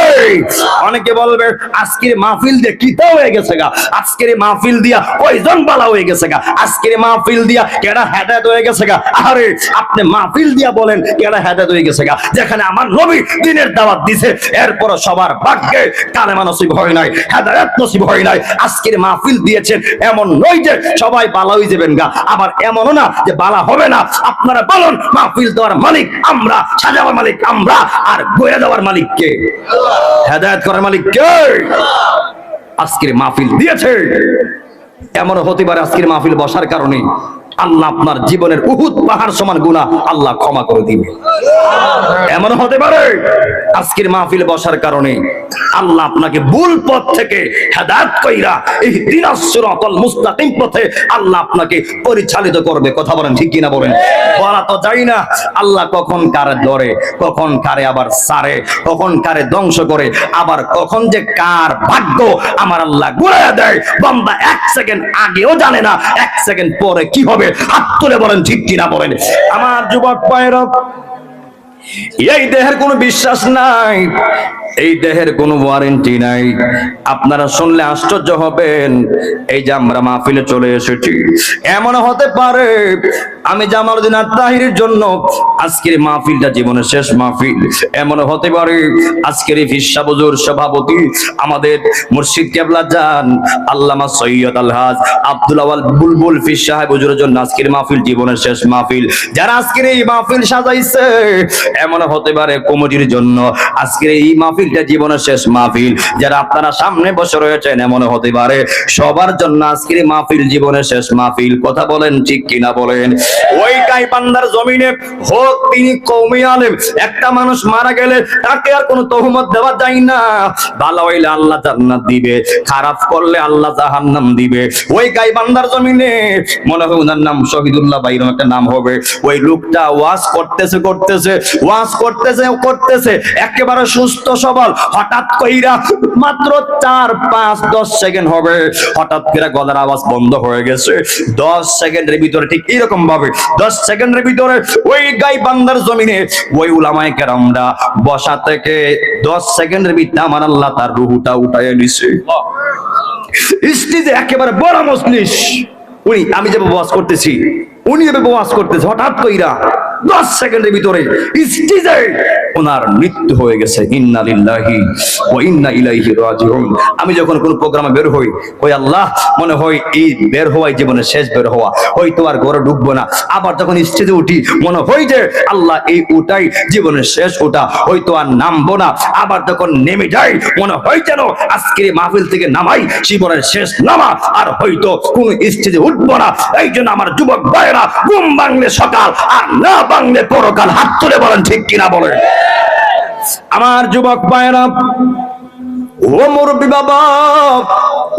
অনেকে বলবে আজকের মাহফিল দিয়ে কিতা হয়ে গেছে গা, আজকের মাহফিল দিয়া কয়জন বালা হয়ে গেছে গা, আজকের মাহফিল দিয়া কেডা হেদায়েত হয়ে গেছে গা। আরে আপনি মাহফিল দিয়া বলেন কেডা হেদায়েত হয়ে গেছে গা, যেখানে আমার নবী দ্বীনের দাওয়াত দিছে, এরপর সবার ভাগ্যে কালেমা নসিব হয় নাই, হেদায়েত নসিব হয় নাই। আজকের মাহফিল দিয়েছেন, এমন নয় যে সবাই বালা হয়ে যাবেন গা, আবার এমনও না যে বালা হবে না। আপনারা বলুন মাহফিল দেওয়ার মালিক আমরা, সাজাবার মালিক আমরা, আর বইয়া দেওয়ার মালিক কে? হেদায়েত করার মালিক কে? আজকের মাহফিল দিয়েছে, এমন হতে পারে আজকের মাহফিল বসার কারণে আল্লাহ আপনার জীবনের উহুদ পাহাড় সমান গুনাহ আল্লাহ ক্ষমা করে দিবে। এমন হতে পারে আজকের মাহফিল বসার কারণে আল্লাহ আপনাকে ভুল পথ থেকে হেদায়েত কইরা ইহদিনাস সিরাতাল মুস্তাকিম পথে আল্লাহ আপনাকে পরিচালিত করবে। কথা বলেন ঠিক কিনা বলেন? বলা তো যায় না আল্লাহ কখন কারে ধরে, কখন কারে আবার সারে, কখন কারে ধ্বংস করে, আবার কখন যে কার ভাগ্য আমার আল্লাহ ঘুরাইয়া দেয়, বান্দা এক সেকেন্ড আগেও জানে না এক সেকেন্ড পরে কি হবে। হাত তুলে বলেন ঠিক কিনা বলেন? আমার যুবক ভাইরা, এই দেহের কোনো বিশ্বাস নাই, এই দেহের কোনো ওয়ারেন্টি নাই। আপনারা শুনলে আশ্চর্য হবেন, এই যে আমরা মাহফিলে চলে এসেছি, এমন হতে পারে আমি জামালউদ্দিন আত-তাহিরির জন্য আজকের মাহফিলটা জীবনের শেষ মাহফিল। এমন হতে পারে আজকের এই ফিরসা হুজুর সভাপতি আমাদের মুর্শিদ কেবলা জান আল্লামা সৈয়দ আলহাজ আব্দুল আওয়াল বুলবুল ফির সাহেব হুজুরের জন্য আজকের মাহফিল জীবনের শেষ মাহফিল। যারা আজকের এই মাহফিল সাজাইছে, এমন হতে পারে কমিটির জন্য আজকের এই মাহফিলটা জীবনের শেষ মাহফিল। যারা আপনারা সামনে বসে রয়েছেন, এমন হতে পারে সবার জন্য আজকের এই মাহফিল জীবনের শেষ মাহফিল। কথা বলেন ঠিক কিনা বলেন? ওই গাইবান্ধার জমিনে হোক তিনি কওমি আলেম, একটা মানুষ মারা গেলে তাকে আর কোনো তহমত দেওয়া যায় না। ভালো হইলে আল্লাহ জান্নাত দিবে, খারাপ করলে আল্লাহ জাহান্নাম দিবে। ওই গাইবান্ধার জমিনে মনে হয় ওনার নাম শহীদুল্লাহ ভাই, এরকম একটা নাম হবে। ওই লোকটা ওয়াজ করতেছে একেবারে সুস্থ সবল, হঠাৎ কইরা মাত্র 4-5-10 সেকেন্ড হবে, হঠাৎ করে গলার আওয়াজ বন্ধ হয়ে গেছে। 10 সেকেন্ডের ভিতরে, ঠিক এরকম ভাবে 10 সেকেন্ডের ভিতরে ওই গাইবান্ধার জমিনে ওই উলামায়ে কেরামরা বসা থেকে 10 সেকেন্ডের ভিতরে আমার আল্লাহ তার রূহটা উঠাইয়া নিছে। স্টেজে একেবারে বড় মজলিস, উনি আমি যে ওয়াজ করতেছি, উনি এভাবে ওয়াজ করতেছে, হঠাৎ কইরা 10 সেকেন্ডের ভিতরে স্টেজে ওনার মৃত্যু হয়ে গেছে। ইন্না লিল্লাহি ওয়া ইন্না ইলাইহি রাজিউন। আমি যখন কোন প্রোগ্রামে বের হই, ওই আল্লাহ মনে হয় এই বের হওয়াই জীবনের শেষ বের হওয়া, হয়তো আর ঘরে ঢুকবো না। আবার যখন স্টেজে উঠি মনে হয় যে আল্লাহ এই উঠাই জীবনের শেষ ওঠা, হয়তো আর নামবো না। আবার যখন নেমে যাই মনে হয় যেন আজকের মাহফিল থেকে নামাই জীবনের শেষ নামা, আর হয়তো কোন স্টেজে উঠবো না। এই জন্য আমার যুবক ভাইরা, ঘুম ভাঙলে সকাল আর না ভাঙলে পরকাল। হাত তুলে বলেন ঠিক কিনা বলেন? আমার যুবক ভাইরা, ও মুরব্বি বাবা,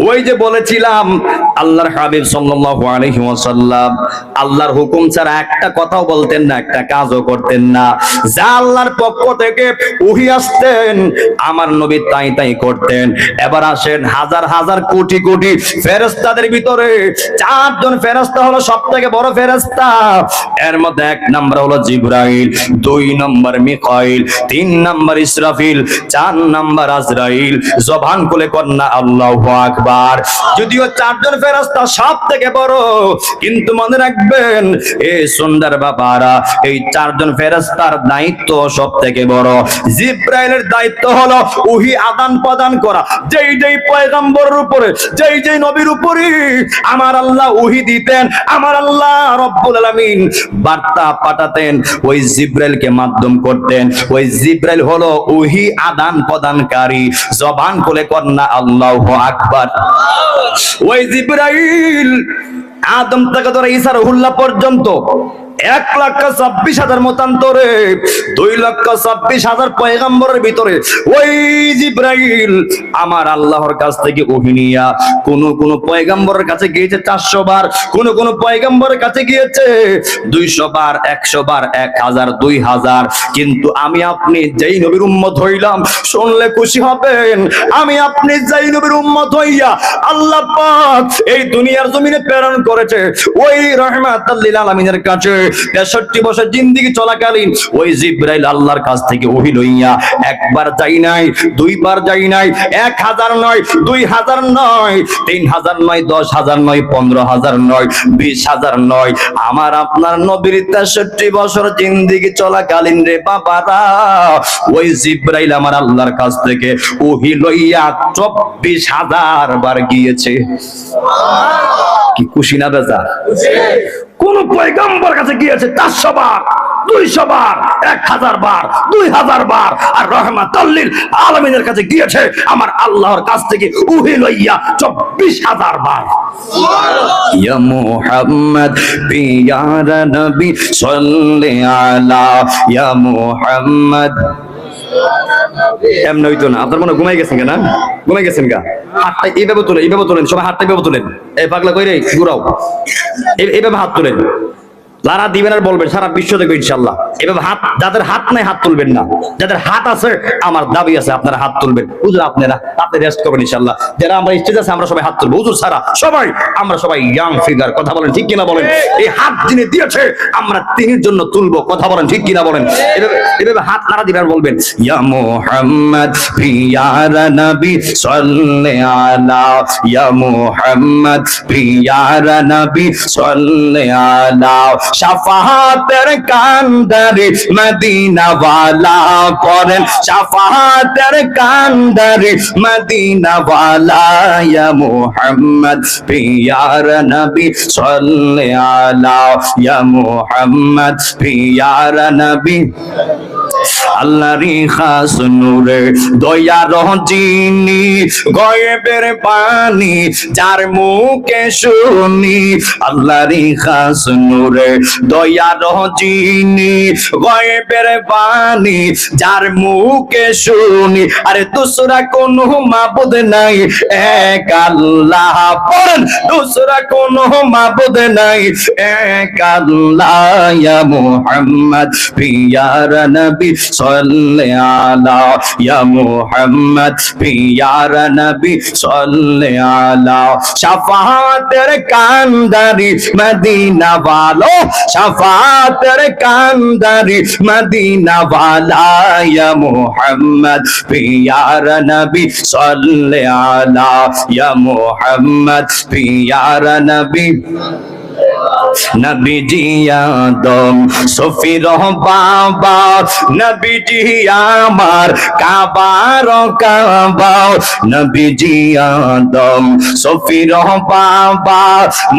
ওই যে বলেছিলাম আল্লাহর হাবিব সাল্লাল্লাহু আলাইহি ওয়াসাল্লাম আল্লাহর হুকুম ছাড়া একটা কথাও বলতেন না, একটা কাজও করতেন না। যা আল্লাহর পক্ষ থেকে ওহী আসতেন আমার নবী তাই তাই করতেন। এবার আসেন হাজার হাজার কোটি কোটি ফেরেশতাদের ভিতরে 4 জন ফেরেশতা হলো সবথেকে বড় ফেরেশতা। এর মধ্যে 1 নাম্বার হলো জিবরাইল, 2 number Mikail, 3 number Israfil, 4 number আজরাইল। জবান খুলে কন্যা আল্লাহু আকবার। যদিও 4 জন ফেরেশতা সব থেকে বড়, কিন্তু মনে রাখবেন এই সুন্দর বাবারা, এই চারজন ফেরেশতার দায়িত্ব সব থেকে বড়। জিব্রাইলের দায়িত্ব হলো ওহী আদান প্রদান করা। যেই যেই পয়গম্বরের উপরে, যেই যেই নবীর উপরে আমার আল্লাহ ওহী দিতেন, আমার আল্লাহ রব্বুল আলামিন বার্তা পাঠাতেন, ওই জিব্রাইলকে মাধ্যম করতেন। ওই জিব্রাইল হলো ওহী আদান প্রদানকারী। জবান খুলে কন্যা আল্লাহু আকবার। ওই জিব্রাইল আদম থেকে ধরে ঈসা রুহুল্লাহ পর্যন্ত 1,26,000 মতান্তরে 2,26,000 পয়গম্বরের ভিতরে ওই জিব্রাইল আমার আল্লাহর কাছ থেকে ওহী নিয়া কোন পয়গম্বরের কাছে গিয়েছে 400 বার, কোন পয়গম্বরের কাছে গিয়েছে 200 বার, 100 বার, 1000, 2000। কিন্তু আমি আপনি যেই নবীর উম্মত হইলাম, শুনলে খুশি হবেন, আমি আপনি যেই নবীর উম্মত হইয়া আল্লাহ পাক এই দুনিয়ার জমিনে প্রেরণ করেছে ওই রাহমাতাল লিল আলামিনের কাছে 63 বছর জিন্দেগি চলাকালীন ওই জিব্রাইল আল্লাহর কাছ থেকে ওহী লইয়া একবার যাই নাই, দুইবার যাই নাই, 1000 নয়, 2000 নয়, 3000 নয়, 10,000 নয়, 15,000 নয়, 20,000 নয়, আমার আপনার নবীর 63 বছর জিন্দেগি চলাকালীন রে বাবারা ওই জিব্রাইল আমার আল্লাহর কাছ থেকে ওহী লইয়া 24,000 বার গিয়েছে। কি খুশি না বেজার? কোন পয়গম্বর কাছে গিয়েছে 400 বার, 200 বার, 1000 বার, 2000 বার, আর রাহমাতাল লিল আলামিনের কাছে গিয়েছে আমার আল্লাহর কাছ থেকে ওহী লইয়া 24,000 বার। ইয়া মুহাম্মদ পিয়ারা নবী সাল্লি আলা ইয়া মুহাম্মদ। এমন হইতো না। আপনার মনে ঘুমাই গেছেন কেন? ঘুমাই গেছেন গা? হাতটা এইভাবে তোলেন, এইভাবে তোলেন, সবাই হাতটা এইভাবে তোলেন। এই পাগলা কইরে ঘুরাও, এইভাবে হাত তোলেন। লারা দিবেন আর বলবেন সারা বিশ্ব দেখবে ইনশাআল্লাহ। এভাবে হাত, যাদের হাত নাই হাত তুলবেন না, যাদের হাত আছে আমার দাবি আছে আপনারা হাত তুলবেন। হুজুর আপনারা আপনি রেস্ট করবেন ইনশাআল্লাহ। যারা আমরা স্টেজ আছে আমরা সবাই হাত তুলবো, হুজুর সারা সবাই, আমরা সবাই ইয়াং ফিগার, কথা বলেন ঠিক কিনা বলেন? এই হাত যিনি দিয়েছে আমরা তিনির জন্য তুলবো, কথা বলেন ঠিক কিনা বলেন? এভাবে হাত লারা দিবেন আর বলবেন ইয়া মুহাম্মদ পিয়ারা নবী সাল্লি আলা ইয়া মুহাম্মদ পিয়ারা নবী সাল্লি আলা শাফাআতের কান্দারি মদিনা ওয়ালা পড়েন, শাফাআতের কান্দারি মদিনা ওয়ালা ইয়া মুহাম্মদ পিয়ারা নবী সাল্লি আলা ইয়া মুহাম্মদ পিয়ারা নবী। আল্লাহরি খাস নূরে দয়ার যিনি গয়েবের পানি যার মুখে শুনি, আল্লাহরি খাস নূরে দয়ার যিনি গয়েবের পানি যার মুখে শুনি, আরে দুসরা কোনো মাবুদ নাই এক আল্লাহ পড়েন, দুসরা কোনো মাবুদ নাই এক আল্লাহ ইয়া মুহাম্মদ পিয়ারা নবী সাল্লি আলা ইয়া মুহাম্মদ পিয়ারা নবী সাল্লি আলা শাফাআতের কান্দারি মদিনা ওয়ালা, শাফাআতের কান্দারি মদিনা ওয়ালা ইয়া মুহাম্মদ পিয়ারা নবী সাল্লি আলা ইয়া মুহাম্মদ পিয়ারা নবী। নবীজি আদম সফির বাবা, নবীজি আমার কাবার কাবা, নবীজি আদম সফির বাবা,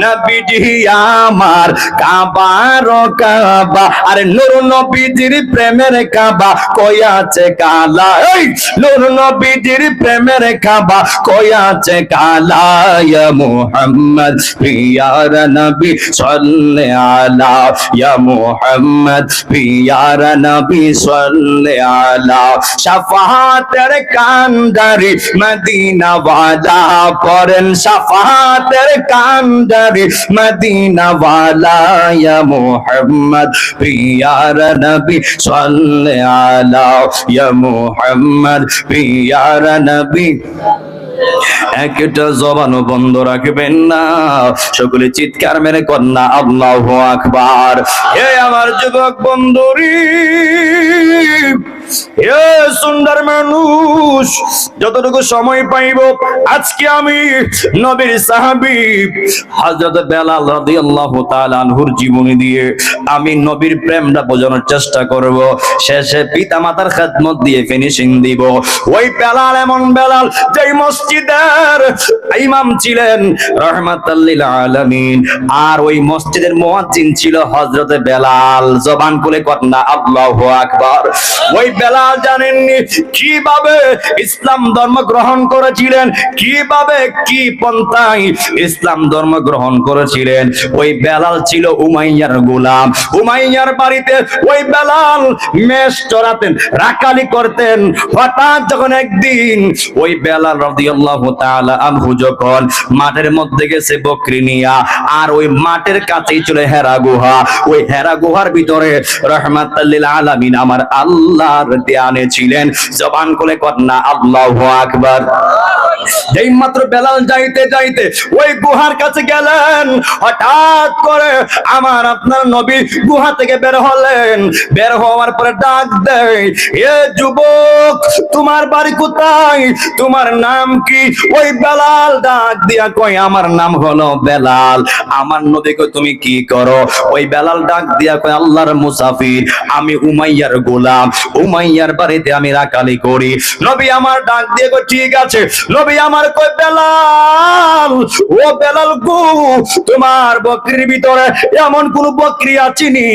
নবীজি আমার কাবার কাবা, আরে নূর নবীজির প্রেমের কাবা কই আছে কালা, এই নূর নবীজির প্রেমের কাবা কই আছে কালা ইয়া মুহাম্মদ পিয়ারা নবী সাল্লি আলা ইয়া মুহাম্মদ পিয়ারা নবী সাল্লি আলা শাফাআতের কান্দারি মদিনা ওয়ালা পড়েন, শাফাআতের কান্দারি মদিনা ওয়ালা ইয়া মুহাম্মদ পিয়ারা নবী সাল্লি আলা ইয়া মুহাম্মদ পিয়ারা নবী। একটা জবানও বন্ধ রাখবেন না। সকলে চিৎকার মেরে কন্যা আল্লাহু আকবার। হে আমার যুবক বন্ধুরি, এ সুন্দর মানুষ, যতটুকু সময় পাইব আজকে আমি নবীর সাহাবী হযরত বেলাল রাদিয়াল্লাহু তাআলা আনহুর জীবনী দিয়ে আমি নবীর প্রেমটা বোঝানোর চেষ্টা করব। শেষে পিতা মাতার খেদমত দিয়ে ফিনিশিং দিব। ওই বেলাল এমন বেলাল যেই মসজিদের ইমাম ছিলেন রাহমাতাল লিল আলামিন, আর ওই মসজিদের মুয়াজ্জিন ছিল হযরত বেলাল। জবান খুলে কন্যা আল্লাহু আকবার। ওই বেলাল জানেননি কিভাবে ইসলাম ধর্ম গ্রহণ করেছিলেন, কিভাবে কি পন্থায় ইসলাম ধর্ম গ্রহণ করেছিলেন। ওই বেলাল ছিল উমাইয়ার গোলাম। উমাইয়ার বাড়িতে ওই বেলাল মেষ চড়াতেন, রাখালি করতেন। হঠাৎ যখন একদিন ওই বেলাল রাদিয়াল্লাহু তাআলা আনহু যখন মাঠের মধ্যে গেছে বকরি নিয়া, আর ওই মাঠের কাছেই ছিল হেরা গুহা। ওই হেরা গুহার ভিতরে রাহমাতাল লিল আলামিন আমার আল্লাহর ধ্যানে ছিলেন। জবান খুলে কন্যা আল্লাহু আকবার। যেই মাত্র বেলাল যাইতে যাইতে ওই গুহার কাছে গেলেন, হঠাৎ করে আমার আপনার নবী গুহা থেকে বের হলেন। বের হওয়ার পরে ডাক দেয়, এ যুবক, তোমার বাড়ি কোথায়, তোমার নাম কি? ওই বেলাল ডাক দিয়া কই, আমার নাম হলো বেলাল। আমার নবী কই, তুমি কি করো? ওই বেলাল ডাক দিয়া কই, আল্লাহর মুসাফির, আমি উমাইয়ার গোলাম, উমাইয়ার বাড়িতে আমি রাখালি করি। নবী আমার ডাক দিয়ে কই, ঠিক আছে। নবী আমার কই, বেলাল, ও বেলাল গো, তোমার বকরির ভিতরে এমন কোন বকরি আছেনি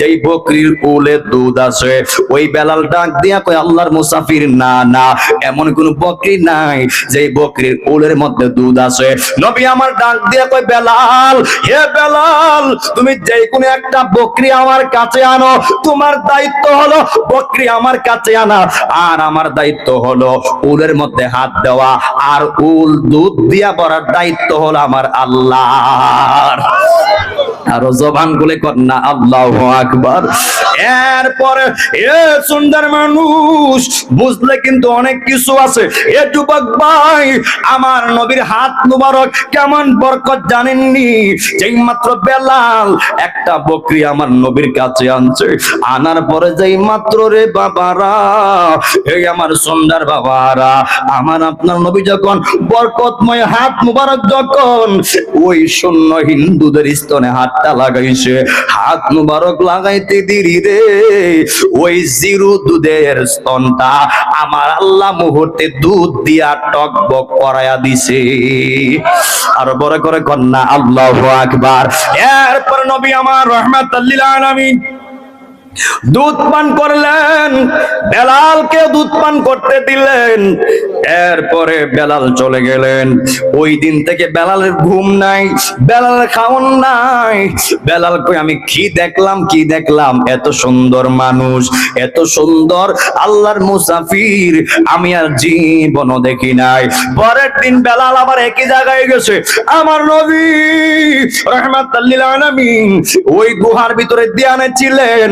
যেই বকরির উলে দুধ আছে? ওই বেলাল ডাক দিয়া কই, আল্লাহর মুসাফির, না না, এমন কোন বকরি নাই যেই বকরির উলের মধ্যে দুধ আছে। নবী আমার ডাক দিয়া কই, বেলাল, হে বেলাল, তুমি যেই কোন একটা বকরি আমার কাছে আনো। তোমার দায়িত্ব হলো বকরি আমার কাছে আনা, আর আমার দায়িত্ব হলো উলের মধ্যে হাত দেওয়া, আর উল দুধ দিয়া ভরার দায়িত্ব হলো আমার আল্লাহর। আরো জবান খুলে কন্যা আল্লাহু আকবার। এরপরে এ সুন্দর মানুষ, বুঝলে কিন্তু অনেক কিছু আছে। এ যুবক ভাই, আমার নবীর হাত মুবারক কেমন বরকত জানেননি? যেই মাত্র বেলাল একটা বকরি আমার নবীর কাছে আনছে, আনার পরে যেই মাত্র রে বাবারা, এই আমার সুন্দর বাবারা, আমার আপনার নবী যখন বরকতময় হাত মুবারক যখন ওই শূন্য হিন্দুদের স্তনে হাতটা লাগাইছে, হাত মুবারক লাগাইতে দেরি রে, ওই জিরু দুধের স্তনটা আমার আল্লাহ মুহূর্তে দুধ দিয়া টকবক করায়া দিছে। আর বড় করে কন্যা আল্লাহু আকবার। এরপর নবী আমার রাহমাতাল লিল আলামিন দুধ পান করলেন, বেলালকে দুধ পান করতে দিলেন। এরপরে বেলাল চলে গেলেন। ওই দিন থেকে বেলালের ঘুম নাই, বেলালের খাওন নাই। বেলাল কই, আমি কি দেখলাম, কি দেখলাম, এত সুন্দর মানুষ, এত সুন্দর আল্লাহর মুসাফির আমি আর জীবনও দেখি নাই। পরের দিন বেলাল আবার একই জায়গায় গেছে। আমার নবী রাহমাতাল লিল আলামিন ওই গুহার ভিতরে ধ্যানে ছিলেন,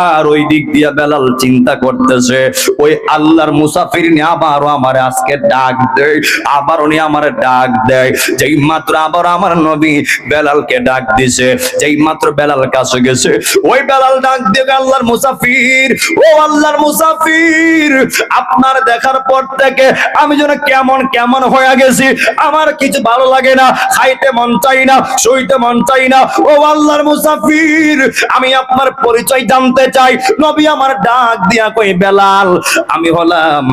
আর ওই দিক দিয়া বেলাল চিন্তা করতেছে, ওই আল্লাহর মুসাফির নিয়ে আবারও আমার আজকে ডাক দেয়, আবার উনি আমার ডাক দেয়। যেই মাত্র আবার আমার নবী বেলালকে ডাক দিছে, যেই মাত্র বেলাল কাছে গেছে, ওই বেলাল ডাক দিয়ে, আল্লাহর মুসাফির, ও আল্লাহর মুসাফির, আপনার দেখার পর থেকে আমি যেন কেমন কেমন হয়ে গেছি, আমার কিছু ভালো লাগে না, খাইতে মন চাই না, শুইতে মন চাই না। ও আল্লাহর মুসাফির, আমি আপনার পরিচয় জানতে চাই। নবী আমার ডাক দিয়া কই, বেলাল, আমি হলাম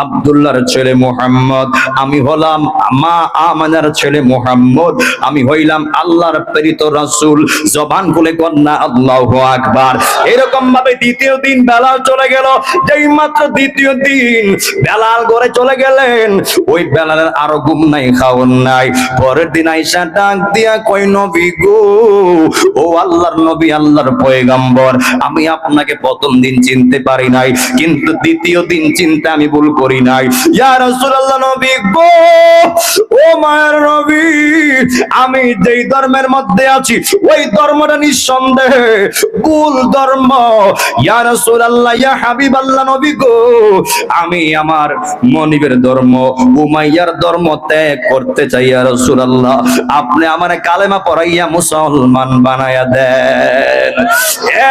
আব্দুল্লাহর ছেলে মুহাম্মদ, আমি হলাম মা আমানার ছেলে মুহাম্মদ, আমি হইলাম আল্লাহর প্রেরিত রাসূল। জবান খুলে কন্যা আল্লাহু আকবার। এরকম ভাবে দ্বিতীয় দিন বেলাল চলে গেল। যেই মাত্র দ্বিতীয় দিন বেলাল ঘরে চলে গেলেন, ওই বেলালের আরো ঘুম নাই, খাওন নাই। পরের দিন আয়েশা ডাক দিয়া কই, নবী গো, ও আল্লাহর নবী, আল্লাহর পয়গম্বর, আমি আপনাকে প্রথম দিন চিনতে পারি নাই, কিন্তু দ্বিতীয় দিন চিনতে আমি ভুল করি নাই। ইয়া রাসূলুল্লাহ, নবী গো, ও মায়ের নবী, আমি যেই ধর্মের মধ্যে আছি ওই ধর্মটা নিঃসন্দেহে ভুল ধর্ম। ইয়া রাসূলুল্লাহ, ইয়া হাবিবাল্লাহ, নবী গো, আমি আমার মনিবের ধর্ম উমাইয়ার ধর্ম ত্যাগ করতে চাই। ইয়া রাসূলুল্লাহ, আপনি আমার কালেমা পড়াইয়া মুসলমান বানায়া দেন।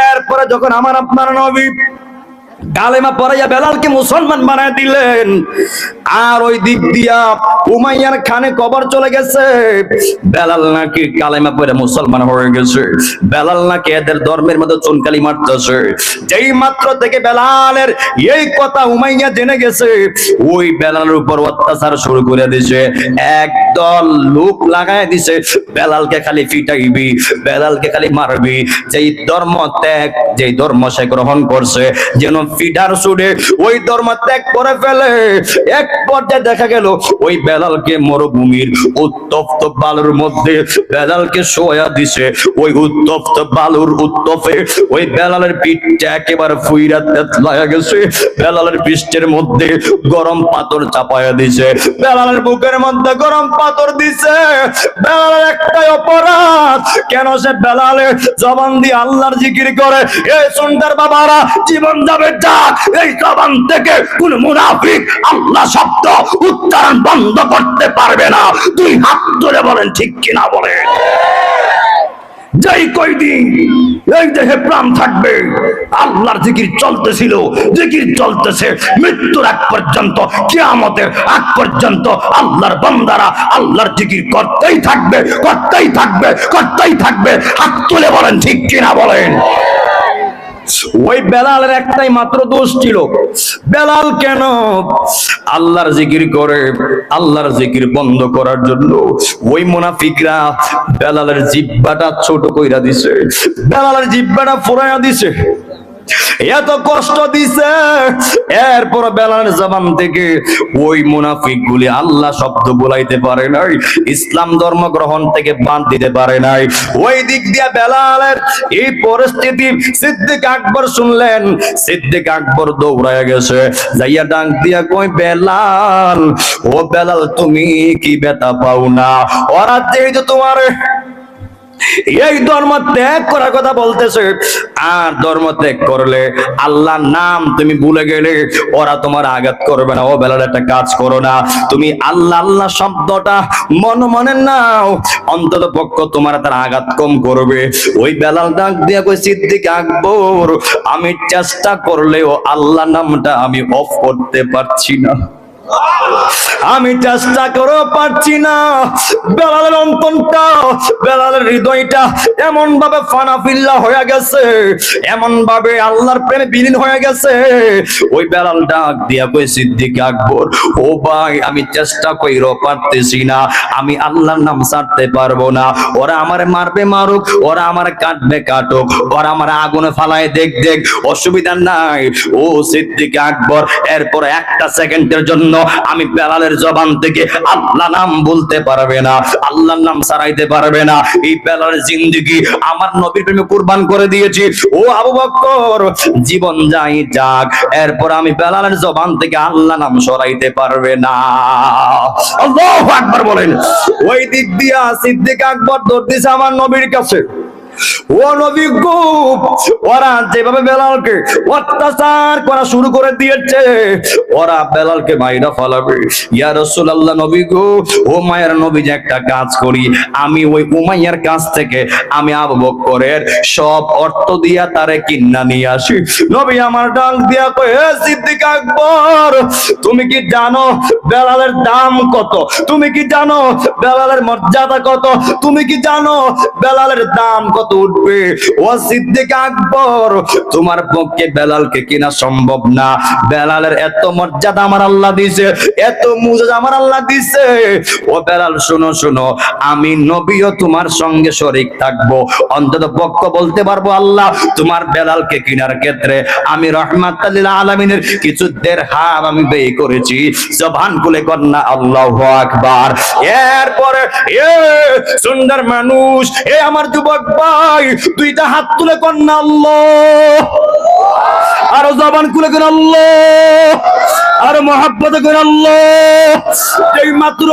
এরপরে যখন আমার আপনার নবী কালেমা পড়াইয়া বেলালকে মুসলমান বানায় দিলেন, আর ওই দিক দিয়া উমাইয়ার খানে কবর চলে গেছে। বেলাল নাকি কালেমা পড়ে মুসলমান হয়ে গেছে, বেলাল নাকি এদের ধর্মের মধ্যে চুনকালি মারতেছে। যেই মাত্র থেকে বেলালের এই কথা উমাইয়া জেনে গেছে, ওই বেলালের উপর অত্যাচার শুরু করে দিয়েছে। একদল লোক লাগায় দিছে, বেলালকে খালি পিটাইবি, বেলালকে খালি মারবি। যেই ধর্ম ত্যাগ, যেই ধর্ম সে গ্রহণ করছে, যেন ফিডার সুডে ওই ধর্ম ত্যাগ করে ফেলে। এক পর্যায়ে দেখা গেল ওই বেলালকে মরুভূমির উত্তপ্ত বালুর মধ্যে বেলালকে শোয়া দিছে। ওই উত্তপ্ত বালুর উত্তপে ওই বেলালের পিঠটা একেবারে ফুইরা তেতলায়া গেছে। বেলালের পৃষ্ঠের মধ্যে গরম পাথর চাপায়া দিছে, বেলালের বুকের মধ্যে গরম পাথর দিছে। বেলালের একটাই অপরাধ, কেন সে বেলালের জবান দিয়ে আল্লাহর জিকির করে। এই সুন্দর বাবারা, জীবন যাবে যাক, এই জবান থেকে কোন মুনাফিক আল্লাহ শব্দ উচ্চারণ বন্ধ করতে পারবে না। দুই হাত তুলে বলেন ঠিক কিনা বলেন। যেই কয়দিন এই দেহে প্রাণ থাকবে আল্লাহর জিকির চলতেছিল, জিকির চলতেছে মৃত্যুর আগ পর্যন্ত, কিয়ামতের আগ পর্যন্ত আল্লাহর বান্দারা আল্লাহর জিকির করতেই থাকবে, করতেই থাকবে, করতেই থাকবে। হাত তুলে বলেন ঠিক কিনা বলেন। ওই বেলালের একটাই মাত্র দোষ ছিল, বেলাল কেন আল্লাহর জিকির করে। আল্লাহর জিকির বন্ধ করার জন্য ওই মুনাফিকরা বেলালের জিহ্বাটা ছোট কইরা দিছে, বেলালের জিহ্বাটা ফুরাইয়া দিছে, এত কষ্ট দিছে। এরপর বেলালের জবান থেকে ওই মুনাফিক গুলি আল্লাহ শব্দ বলাইতে পারে নাই, ইসলাম ধর্ম গ্রহণ থেকে বাদ দিতে পারে নাই। ওই দিক দিয়া বেলালের এই পরিস্থিতি সিদ্দিক আকবর শুনলেন। সিদ্দিক আকবর দৌড়ায় গেছে, যাইয়া ডাক দিয়া কই, বেলাল, ও বেলাল, তুমি কি ব্যথা পাও না? ওরা যেহেতু তোমার এই ধর্ম ত্যাগ করার কথা বলতেছে, আর ধর্ম ত্যাগ করলে আল্লাহর নাম তুমি ভুলে গেলে ওরা তোমার আঘাত করবে না। ও বেলাল, একটা কাজ করো না, তুমি আল্লাহ আল্লাহ শব্দটা মনে মনে নাও, অন্তত পক্ষ তোমার তার আঘাত কম করবে। ওই বেলাল ডাক দিয়া কই, সিদ্দিক আকবর, আমি চেষ্টা করলেও আল্লাহ নামটা আমি অফ করতে পারছি না, আমি চেষ্টা করে পারছি না। বেলালের অন্তরটা, বেলালের হৃদয়টা এমন ভাবে ফানাফিল্লা হয়ে গেছে, এমন ভাবে আল্লাহর প্রেমে বিলীন হয়ে গেছে। ওই বেলাল ডাক দিয়া কই, সিদ্দিক আকবর, ও ভাই, আমি চেষ্টা কইরো পারতেছি না, আমি আল্লাহর নাম ছাড়তে পারবো না। ওরা আমারে মারবে মারুক, ওরা আমারে কাটবে কাটুক, ওরা আমারে আগুনে ফালায় দেখ দেখ, অসুবিধা নাই। ও সিদ্দিক আকবর, এরপর একটা সেকেন্ডের জন্য আমি বেলালের জবান থেকে আল্লাহ নাম বলতে পারবে না, আল্লাহর নাম ছাড়াইতে পারবে না। এই বেলালের জিন্দেগি আমার নবীর প্রেমে কুরবান করে দিয়েছি। ও আবু বকর, জীবন যাই যাক, এরপর আমি বেলালের জবান থেকে আল্লাহ নাম সরাইতে পারবে না। আল্লাহু আকবার বলেন। ওই দিক দিয়া সিদ্দিক আকবর দৌড় দিছে আমার নবীর কাছে। ও নবী গো, ওরা যেভাবে বেলালকে অত্যাচার করা শুরু করে দিয়েছে, ওরা বেলালকে মাইরা ফেলাবে। ইয়া রাসূলুল্লাহ, নবী গো, ও মায়ের নবী, যে একটা কাজ করি, আমি ওই উমাইয়ার কাছ থেকে আমি আবু বকরের সব অর্থ দিয়া তারে কিন্না নিয়ে আসি। নবী আমার ডাক দিয়া কয়, হে সিদ্দিক আকবর, তুমি কি জানো বেলালের দাম কত? তুমি কি জানো বেলালের মর্যাদা কত? তুমি কি জানো বেলালের দাম কত উঠবে? ও সিদ্দিক আকবর, তোমার পক্ষে বেলালকে কিনা সম্ভব না। বেলালের এত মর্যাদা আমার আল্লাহ দিয়েছে, এত মুজিজা আমার আল্লাহ দিয়েছে। ও বেলাল, শোনো শোনো, আমি নবীও তোমার সঙ্গে শরীক থাকবো, অন্তত পক্ষ বলতে পারবো আল্লাহ তোমার বেলালকে কিনার ক্ষেত্রে আমি রাহমাতুল লিল আলামিনের কিছু দিরহাম আমি ব্যয় করেছি। জবান খুলে কন্যা আল্লাহু আকবার। এরপরে এ সুন্দর মানুষ, এ আমার যুবক ভাই, ভাই দুইটা হাত তুলে কন্যা আল্লাহ, আরো জবান খুলে কোন আল্লাহ, আর মহাব্বতে কোন আল্লাহ। যেই মাত্র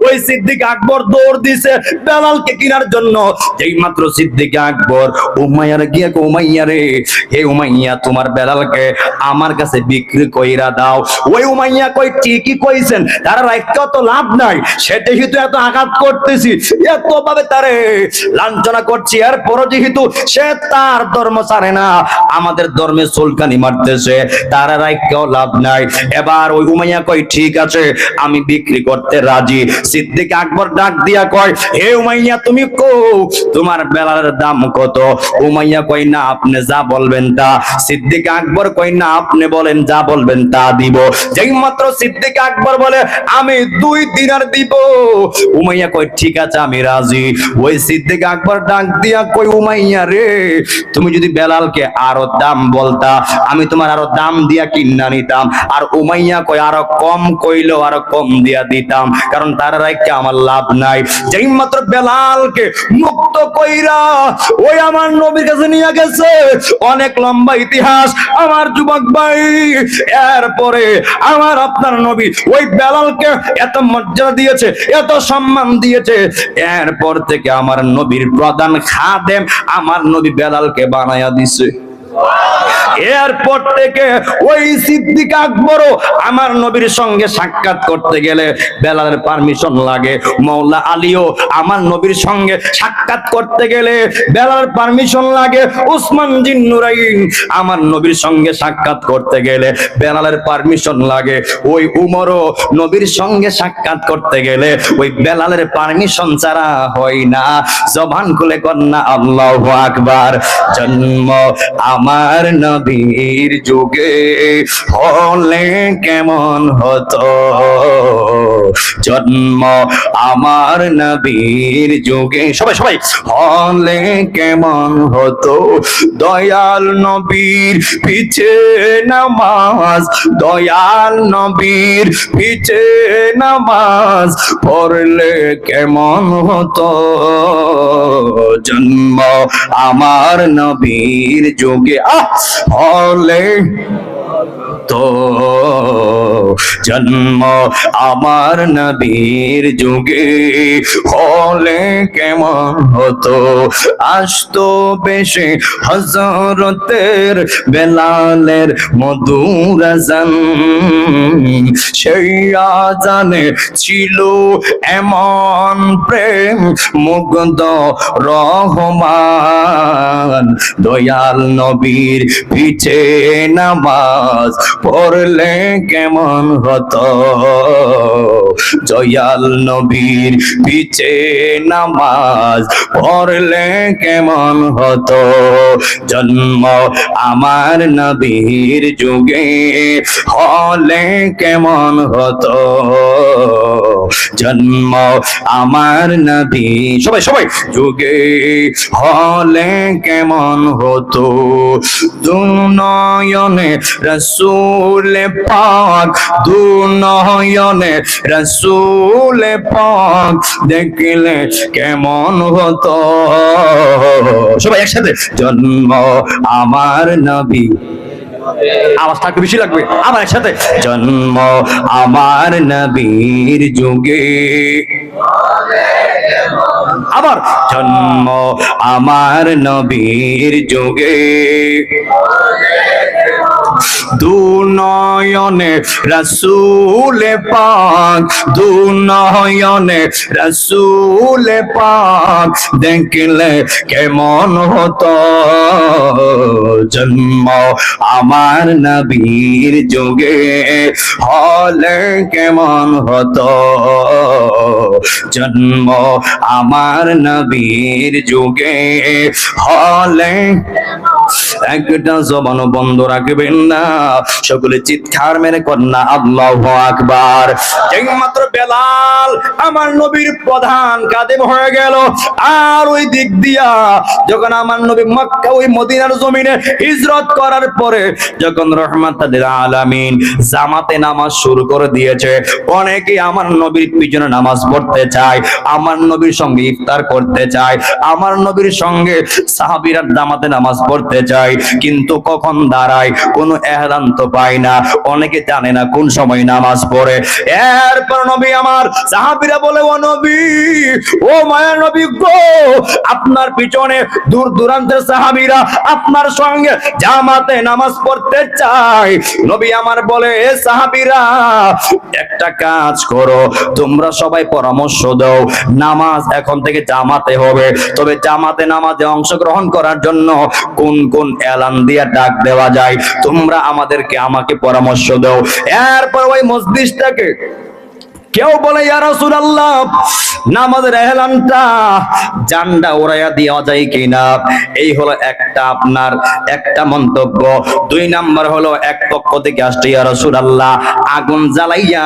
ওই সিদ্দিক আকবর দৌড় দিছে বেলালকে কেনার জন্য, যেই মাত্র সিদ্দিক আকবর উমাইয়ার গিয়ে উমাইয়া রে, হে উমাইয়া তোমার বেলালকে আমার কাছে বিক্রি কইরা দাও। ওই উমাইয়া কই ঠিকই কইছেন, তার রাইখা তো লাভ নাই, সেটা যেহেতু এত আঘাত করতেছি, এত ভাবে তারে লাঞ্ছনা করছি, এরপরও যেহেতু সে তার ধর্ম ছাড়ে না, আমাদের ধর্মে সুলকানি মারতেছে, তার রাইখাও লাভ নাই। এবার ওই উমাইয়া কই ঠিক আছে আমি বিক্রি করতে রাজি। সিদ্দিক আকবর ডাক দিয়া কয় হে উমাইয়া তুমি কো তোমার বেলালের দাম কত? উমাইয়া কই না আপনি যা বলবেন তা। সিদ্দিক আকবর কই না আপনি বলেন যা বলবেন তা দিব। যেই মাত্র সিদ্দিক আকবর বলে আমি 2 দিনার দিব, উমাইয়া কই ঠিক আছে আমি রাজি। ওই সিদ্দিক আকবর ডাক দিয়া কই উমাইয়া রে তুমি যদি বেলালকে আরো দাম বলতা আমি তোমার আরো দাম দিয়া কিনা নিতাম। আর উমাইয়া কই আরো কম কইলো আরো কম দিয়া দিতাম, কারণ তার রাইখা আমার লাভ নাই। যেই মাত্র বেলালকে মুক্ত কইরা ওই আমার নবীর কাছে নিয়ে গেছে, অনেক লম্বা ইতিহাস আমার যুবক ভাই। এরপরে আমার আপনার নবী ওই বেলালকে এত মর্যাদা দিয়েছে, এত সম্মান দিয়েছে, এরপর থেকে আমার নবীর প্রধান খাদেম আমার নবী বেলালকে বানায়া দিছে। এরপর থেকে ওই সিদ্দিক আকবরও আমার নবীর সঙ্গে সাক্ষাৎ করতে গেলে বেলালের পারমিশন লাগে। মওলা আলীও আমার নবীর সঙ্গে সাক্ষাৎ করতে গেলে বেলালের পারমিশন লাগে। উসমান জিন নুরাইন আমার নবীর সঙ্গে সাক্ষাৎ করতে গেলে বেলালের পারমিশন লাগে। ওই উমরও নবীর সঙ্গে সাক্ষাৎ করতে গেলে ওই বেলালের পারমিশন ছাড়া হয় না। জবান খুলে কন্যা আল্লাহু আকবার। জন্ম আমার নবীর যুগে হলে কেমন হতো, জন্ম আমার নবীর যুগে সবাই সবাই হলে কেমন হতো। দয়াল নবীর পিছে নামাজ, দয়াল নবীর পিছে নামাজ পড়লে কেমন হতো। জন্ম আমার নবীর যুগে হলে তো, জন্ম আমার নবীর যুগে হলে কেমন হতো। আসতো বেশে হযরতের বেলালের মধুর আযান, সেই আযানে ছিল এমন প্রেম মুগ্ধ রহমান। দয়াল নবীর পিছে নামাজ পড়লে কেমন হতো, দয়াল নবীর পিছে নামাজ পড়লে কেমন হতো। জন্ম আমার নবীর যুগে হলে কেমন হতো, জন্ম আমার নবী সবাই সবাই যুগে হলে কেমন হতো। দুনয়নে রাসূল পাক, দুনয়নে রাসূল পাক দেখলে কেমন হতো। সবাই একসাথে জন্ম আমার নবী, আওয়াজটা একটু বেশি লাগবে, আবার একসাথে জন্ম আমার নবীর যুগে, আবার জন্ম আমার নবীর যুগে। দুনয়নে রাসূল পাক, দুনয়নে রাসূল পাক দেখলে কেমন হতো। জন্ম আমার নবীর যুগে হলে কেমন হতো, জন্ম আমার নবীর যুগে হলে একটা জবানও বন্ধ রাখবেন না, সকলে চিৎকার মেরে কন্যা আল্লাহু আকবার। একমাত্র বেলাল আমার নবীর প্রধান কাদেম হয়ে গেল। আর ওই দিক দিয়া যখন আমার নবী মক্কা ওই মদিনার জমিনে হিজরত করার পরে যখন রহমাতুল আলামিন জামাতে নামাজ শুরু করে দিয়েছে, অনেকে আমার নবীর পিছনে নামাজ পড়তে চায়, আমার নবীর সঙ্গে ইফতার করতে চায়, আমার নবীর সঙ্গে সাহাবীরা জামাতে নামাজ পড়তে চায়, কিন্তু কখন দাঁড়ায় কোনো এহলান তো পায় না, অনেকে জানে না কোন সময় নামাজ পড়ে। এরপর নবী আমার সাহাবীরা বলে, ও নবী, ও মায়ার নবী গো, আপনার পিছনে দূর দূরান্তের সাহাবীরা আপনার সঙ্গে জামাতে নামাজ পড়তে চায়। নবী আমার বলে, এ সাহাবীরা একটা কাজ করো, তোমরা সবাই পরামর্শ দাও, নামাজ এখন থেকে জামাতে হবে, তবে জামাতে নামাজে অংশগ্রহণ করার জন্য কোন কোন এলান দিয়ে ডাক দেওয়া যায় তোমরা আমাকে পরামর্শ দাও। এরপর ওই মসজিদটাকে কেউ বলে, ইয়া রাসূলুল্লাহ, নামাজের এহলানটা জান্ডা উড়াইয়া দেওয়া যায় কিনা? এই হলো আপনার একটা মন্তব্য। 2 নাম্বার হলো এক পক্ষ থেকে আসছে, ইয়া রাসূলুল্লাহ, আগুন জ্বালাইয়া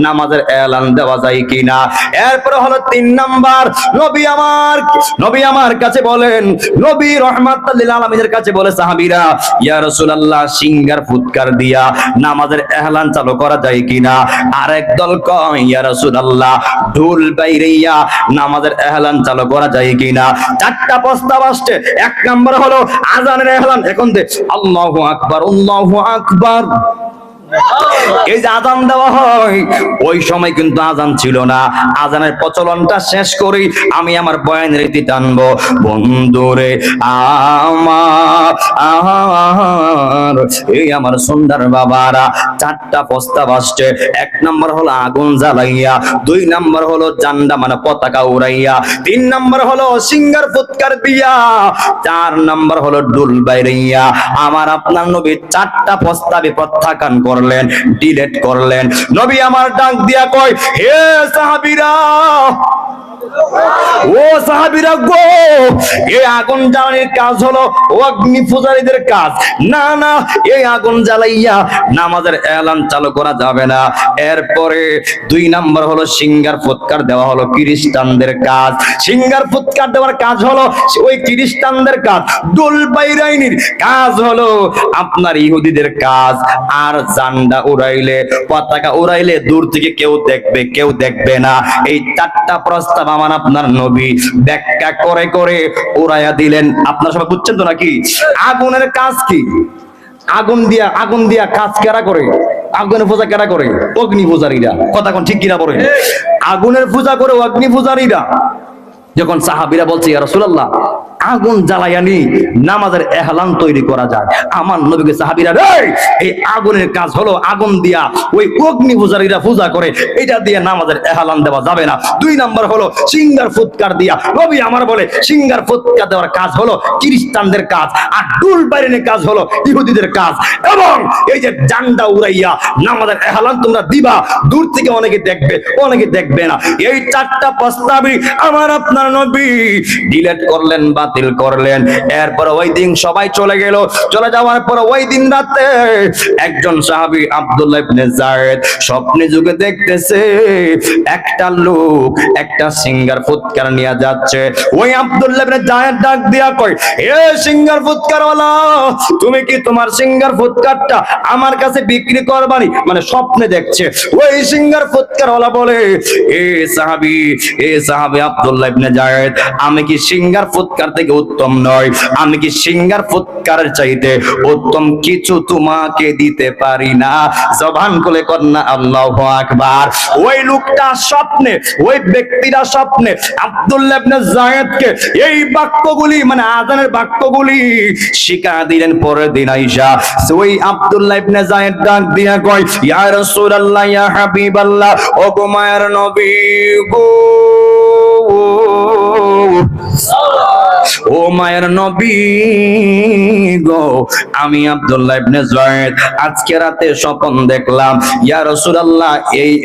নামাজের এহলান দেওয়া যায় কিনা? এরপরে হলো 3 নাম্বার, নবী আমার কাছে বলেন, নবী রাহমাতুল লিল আলামিনের কাছে বলে সাহাবীরা, ইয়া রাসূলুল্লাহ, সিঙ্গার ফুৎকার দিয়া নামাজের এহলান চালু করা যায় কিনা? আরেক দল কয়, ইয়া রাসূলুল্লাহ, ঢোল বাইরিয়া নামাজের এহলান চালু করা যায় কিনা? 4টা প্রস্তাব আসছে। 1 নাম্বার হলো আযানের এহলান, এখন দে আল্লাহু আকবার, আল্লাহু আকবার। এই যে আযান দেওয়া হয়, ওই সময় কিন্তু আযান ছিল না। আযানের প্রচলনটা শেষ করি আমি আমার বয়ানের রীতি টানবো। বন্ধুরে আমার, এই আমার সুন্দর বাবারা, 4টা প্রস্তাব আসছে। 1 নাম্বার হলো আগুন জ্বালাইয়া, 2 নাম্বার হলো জান্ডা মানে পতাকা উড়াইয়া, 3 নাম্বার হলো সিঙ্গার ফুৎকার দিয়া, 4 নাম্বার হলো ঢোল বাইরিয়া। আমার আপনার নবী 4টা প্রস্তাবে প্রত্যাখ্যান করলেন, ডিলেট করলেন। নবী আমার ডাক দিয়া কয়, হে সাহাবীরা, ও সাহাবীরা গো, এই আগুন জ্বালানোর কাজ হলো অগ্নি পূজারীদের কাজ। না না, এই আগুন জ্বালাইয়া নামাজের এলান চালু করা যাবে না। এরপরে 2 নাম্বার হলো সিঙ্গার ফুৎকার দেওয়া হলো খ্রিস্টানদের কাজ। সিঙ্গার ফুৎকার দেওয়ার কাজ হলো ওই খ্রিস্টানদের কাজ। ঢোল বাইরাইনির কাজ হলো আপনার ইহুদিদের কাজ। আর জান্ডা উড়াইলে, পতাকা উড়াইলে দূর থেকে কেউ দেখবে, কেউ দেখবে না। এই 4টা প্রস্তাব আমার আপনার নবী ব্যাখ্যা করে করে উড়াইয়া দিলেন। আপনারা সবাই বুঝছেন তো নাকি? আগুনের কাজ কি? আগুন দিয়া কাজ কারা করে? আগুনের পূজা কারা করে? অগ্নি পূজারীরা। কথা কোন ঠিক কিনা বলেন? আগুনের পূজা করে অগ্নি পূজারীরা। যখন সাহাবীরা বলছে, ইয়া রাসূলুল্লাহ, আগুন জ্বালায়ানি নামাজের এহলান তৈরি করা যায়, আমার নবীকে সাহাবীরা, এই আগুনের কাজ হলো আগুন দিয়া ওই অগ্নি পূজারীরা পূজা করে, এটা দিয়ে নামাজের এহলান দেওয়া যাবে না। 2 নাম্বার হলো সিঙ্গার ফুৎকার দিয়া। নবী আমার বলে, সিঙ্গার ফুৎকার দেওয়ার কাজ হলো খ্রিস্টানদের কাজ, আর ঢোল বাইরানোর কাজ হলো ইহুদিদের কাজ। এবং এই যে জান্ডা উড়াইয়া নামাজের এহলান তোমরা দিবা, দূর থেকে অনেকে দেখবে, অনেকে দেখবে না। এই 4টা প্রস্তাবই আমার আপনার নবী ডিলেট করলেন, বাতিল করলেন। এরপর ওই দিন সবাই চলে গেল। চলে যাওয়ার পর ওই দিন রাতে একজন সাহাবী আব্দুল্লাহ ইবনে যায়েদ স্বপ্নে যুগে দেখতেছে একটা লোক একটা সিঙ্গার ফুৎকার নিয়ে যাচ্ছে। ওই আব্দুল্লাহ ইবনে যায়েদ ডাক দিয়া কয়, এ সিঙ্গার ফুৎকারওয়ালা, তুমি কি তোমার সিঙ্গার ফুৎকারটা আমার কাছে বিক্রি করবানি? মানে স্বপ্নে দেখছে। ওই সিঙ্গার ফুৎকারওয়ালা বলে, এ সাহাবী আব্দুল্লাহ ইবনে যায়েদ, আমি কি সিঙ্গার ফুৎকার থেকে উত্তম নয়? আমি কি সিঙ্গার ফুৎকারের চাইতে উত্তম কিছু তোমাকে দিতে পারি না? জবান খুলে কন্যা আল্লাহু আকবার। ওই লোকটা স্বপ্নে, ওই ব্যক্তিরা স্বপ্নে আব্দুল্লাহ ইবনে যায়েদকে এই বাক্যগুলি মানে আযানের বাক্যগুলি শিখা দিলেন। পরের দিন আয়েশা ওই আব্দুল্লাহ ইবনে যায়েদ ডাক দিয়া কয়, ইয়া রাসূলুল্লাহ, ইয়া হাবিবাল্লাহ, ও গো মায়ের নবী গো, ও মায়ের নবী গো, আমি আব্দুল্লাহ ইবনে যায়েদ আজকে রাতে স্বপ্ন দেখলাম, ইয়া রাসূলুল্লাহ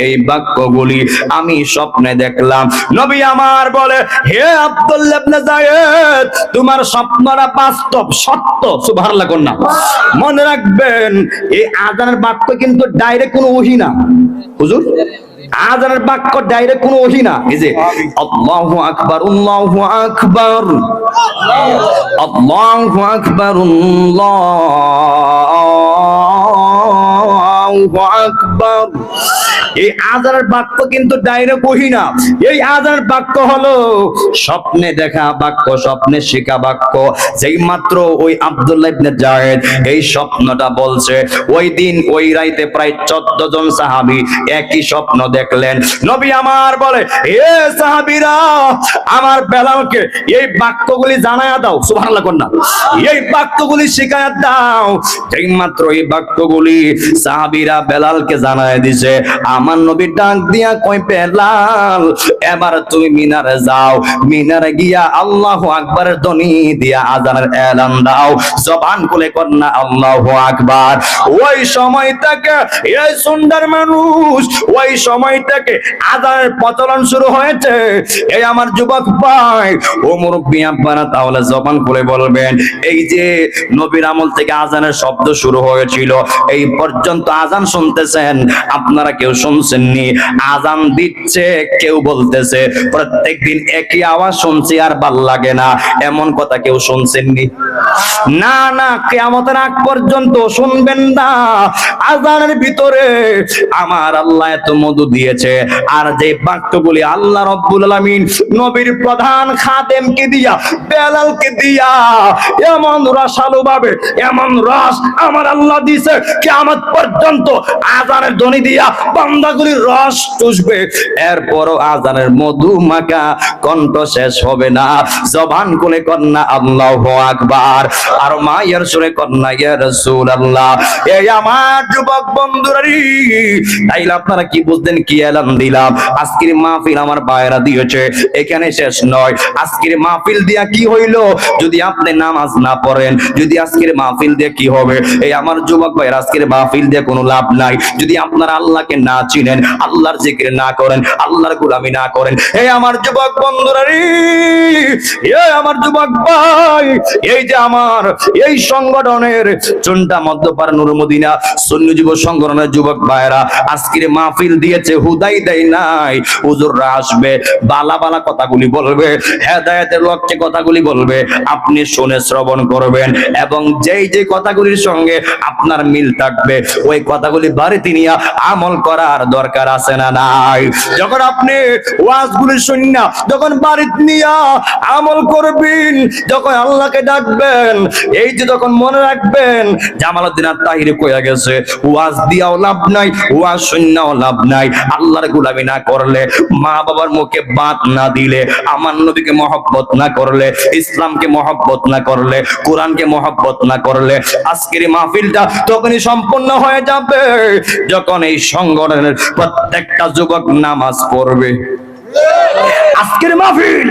এই বাক্যগুলি আমি স্বপ্নে দেখলাম। নবী আমার বলে, হে আব্দুল্লাহ ইবনে যায়েদ, তোমার স্বপ্নটা বাস্তব সত্য। সুবহানাল্লাহ কোন না। মনে রাখবেন, এই আযানের বাক্য কিন্তু ডাইরেক্ট কোনো ওহী না। হুজুর, আযানের বাক্য ডাইরেক্ট কোনো ওহী না। এই যে আল্লাহু আকবার, আল্লাহু আকবার, আল্লাহু আকবার, আল্লাহু আকবার, এই আযানের বাক্য কিন্তু ডাইরেক্ট ওহী না। এই আযানের বাক্য হলো স্বপ্নে দেখা বাক্য, স্বপ্নে শেখা বাক্য। যেই মাত্র ওই আব্দুল্লাহ ইবনে যায়েদ এই স্বপ্নটা বলছে, ওই দিন ওই রাইতে প্রায় 14 জন সাহাবী একই স্বপ্ন দেখলেন। নবী আমার বলে, হে সাহাবীরা, আমার বেলালকে এই বাক্যগুলি জানায়া দাও। সুবহানাল্লাহ কোন না। এই বাক্যগুলি শিখায়া দাও। যেই মাত্র এই বাক্যগুলি সাহাবীরা বেলালকে জানায় দিছে, আমার নবী ডাক দিয়া কয়, বেলাল, এবার তুমি মিনারে যাও, মিনারে গিয়া আল্লাহু আকবারের ধ্বনি দিয়া আযানের এলান দাও। জবান খুলে কন্যা আল্লাহু আকবার। ওই সময় থেকে এই সুন্দর মানুষ, ওই সময় থেকে আযানের প্রচলন শুরু হয়েছে। এই আমার যুবক ভাই ও মুরব্বি আপনারা তাহলে জবান খুলে বলবেন, এই যে নবীর আমল থেকে আযানের শব্দ শুরু হয়েছিল, এই পর্যন্ত আযান শুনতেছেন আপনারা, কেউ শুনছেননি? আযান দিচ্ছে, কেউ বলতেছে প্রত্যেকদিন একই আওয়াজ শুনছি আর ভাল লাগে না, এমন কথা কেউ শুনছেননি? না না, কিয়ামতের আগ পর্যন্ত শুনবেন না। আযানের ভিতরে আমার আল্লাহ এত মধু দিয়েছে, আর যে বাক্যগুলি আল্লাহ রাব্বুল আলামিন নবীর প্রধান খাদেমকে দিয়া, বেলালকে দিয়া এমন রসালো ভাবে, এমন রস আমার আল্লাহ দিয়েছে, কিয়ামত পর্যন্ত আযানের ধ্বনি দিয়া বান্দাগুলির রস চুষবে। এরপরও আযানের মধু মাখা কণ্ঠ শেষ হবে না। জবান খুলে কন্যা আল্লাহু আকবার, আর মায়ের সুরে কন্যা ইয়া রাসূলুল্লাহ। এই আমার যুবক বন্ধুরা, তাইলে আপনারা কি বুঝলেন কি এলান দিলাম? আজকের মাহফিল আমার ভাইরা দিয়েছে, এখানে শেষ নয়। আজকের মাহফিল দিয়া কি হইলো? যদি আপনি নামাজ না পড়েন, যদি আজকের মাহফিল দিয়ে কি হবে? এই আমার যুবক ভাইরা, আজকের মাহফিল দিয়ে কোনো লাভ নাই যদি আপনারা আল্লাহকে না চিনেন, আল্লাহর জিকির না করেন, আল্লাহর গোলামি না করেন। এই আমার যুবক বন্ধুরা, এই আমার যুবক ভাই, এই যে আমার এই সংগঠনের চুন্টা মধ্যপাড়া নূর মদিনা সুন্নি যুব সংগঠনের যুবক ভাইরা আজকের মাহফিল দিয়েছে, হুদাই দেয় নাই। হুজুররা আসবে, বালা বালা কথাগুলি বলবে, হেদায়েতের লক্ষ্যে কথাগুলি বলবে, আপনি শুনে শ্রবণ করবেন, এবং যেই যে কথাগুলির সঙ্গে আপনার মিল থাকবে ওই কথাগুলি বাড়িতে নিয়ে আমল করার দরকার আছে না নাই? যখন আপনি ওয়াজগুলি শুননা, যখন বাড়িতে নিয়ে আমল করবেন, যখন আল্লাহকে ডাকবেন, এই যে তখন মনে রাখবেন জামালউদ্দিন আত-তাহিরি কইয়া গেছে, ওয়াজ দিয়াও লাভ নাই, ওয়াজ শুননাও লাভ নাই। আল্লাহর গোলামি না করলে, মা বাবার মুখে বাত না দিলে, আমার নবীকে মহব্বত না করলে, ইসলামকে মহব্বত না করলে, কোরআনকে মহব্বত না করলে, আজকের মাহফিলটা তখনই সম্পূর্ণ হয়ে যাবে যখন এই সংগঠনের প্রত্যেকটা যুবক নামাজ পড়বে। আজকের মাহফিল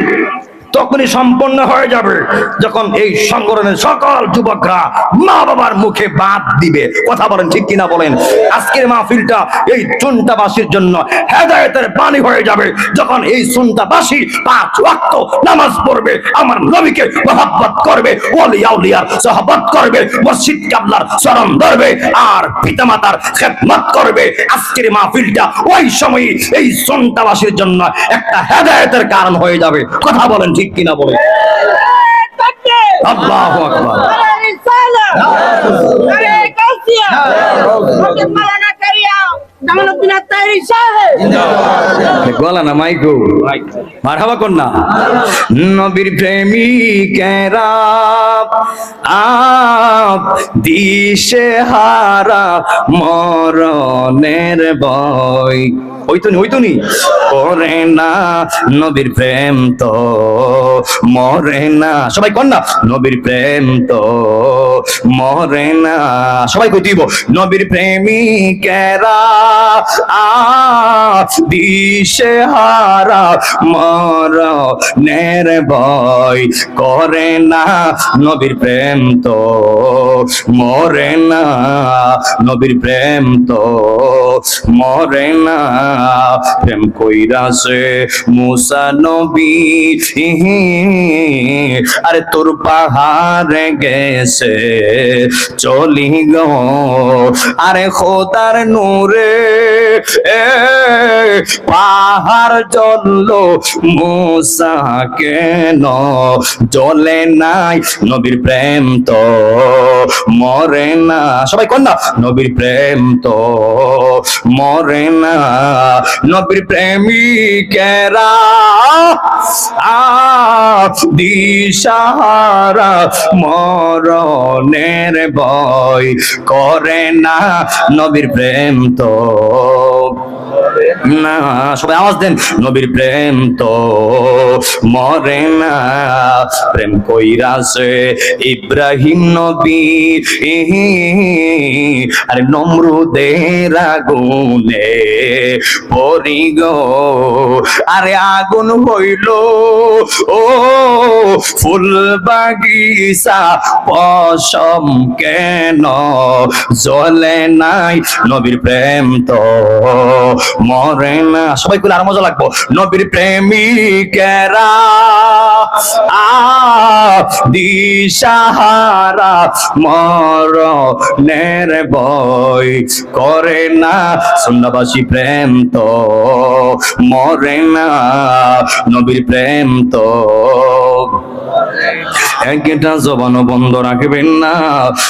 তখনই সম্পন্ন হয়ে যাবে যখন এই সংগঠনের সকল যুবকরা মা বাবার মুখে বাত দিবে। কথা বলেন ঠিক কিনা বলেন? আজকের মাহফিলটা এই চুন্টাবাসীর জন্য হেদায়েতের বাণী হয়ে যাবে যখন এই চুন্টাবাসী 5 ওয়াক্ত নামাজ পড়বে, আমার নবীকে মহব্বত করবে, ওলি আউলিয়ার সাহাবত করবে, মসজিদ কিবলার চরণ ধরবে, আর পিতামাতার খেদমত করবে। আজকের মাহফিলটা ওই সময় এই চুন্টাবাসীর জন্য একটা হেদায়েতের কারণ হয়ে যাবে। কথা বলেন ঠিক কিনা বলে? আল্লাহু আকবার। গলা না মাইকো মারহাবা কন্যা। নবীর প্রেমিকেরা আপ দিশে হারা মরণের ভয়, ওই তো নি করে না নবীর প্রেম তো মরে না, সবাই কর না নবীর প্রেম তো মরে না, সবাই কই দিব নবীর প্রেমিকেরা দিশে হারা মরণের ভয় করে না নবীর প্রেম তো মরে না, নবীর প্রেম তো মরে না। প্রেম কইরাছে মুসা নবী আরে তোর পাহাড়ে গেছে চলি গো, আরে খোদার নূরে পাহাড় জ্বললো মুসা কেন জ্বলে নাই নবীর প্রেম তো মরে না, সবাই কর না নবীর প্রেম তো মরে না। নবীর প্রেমিকেরা দিশাহারা মরণের ভয় করে না নবীর প্রেম তো না, সবাই আওয়াজ দেন নবীর প্রেম তো মরে না। প্রেম কইরাছে ইব্রাহিম নবী আরে নমরুদের আগুনে পড়ি গো, আরে আগুন হইল ও ফুল বাগিচা পশম কেন জ্বলে নাই নবীর প্রেম তো মরে না, সবাই কইলে আর মজা লাগবো নবীর প্রেমিকেরা দিশাহারা মরণের ভয় করে না সুন্নাবাসী প্রেম তো মরে না নবীর প্রেম তো একটা জবানও বন্ধ রাখবেন না,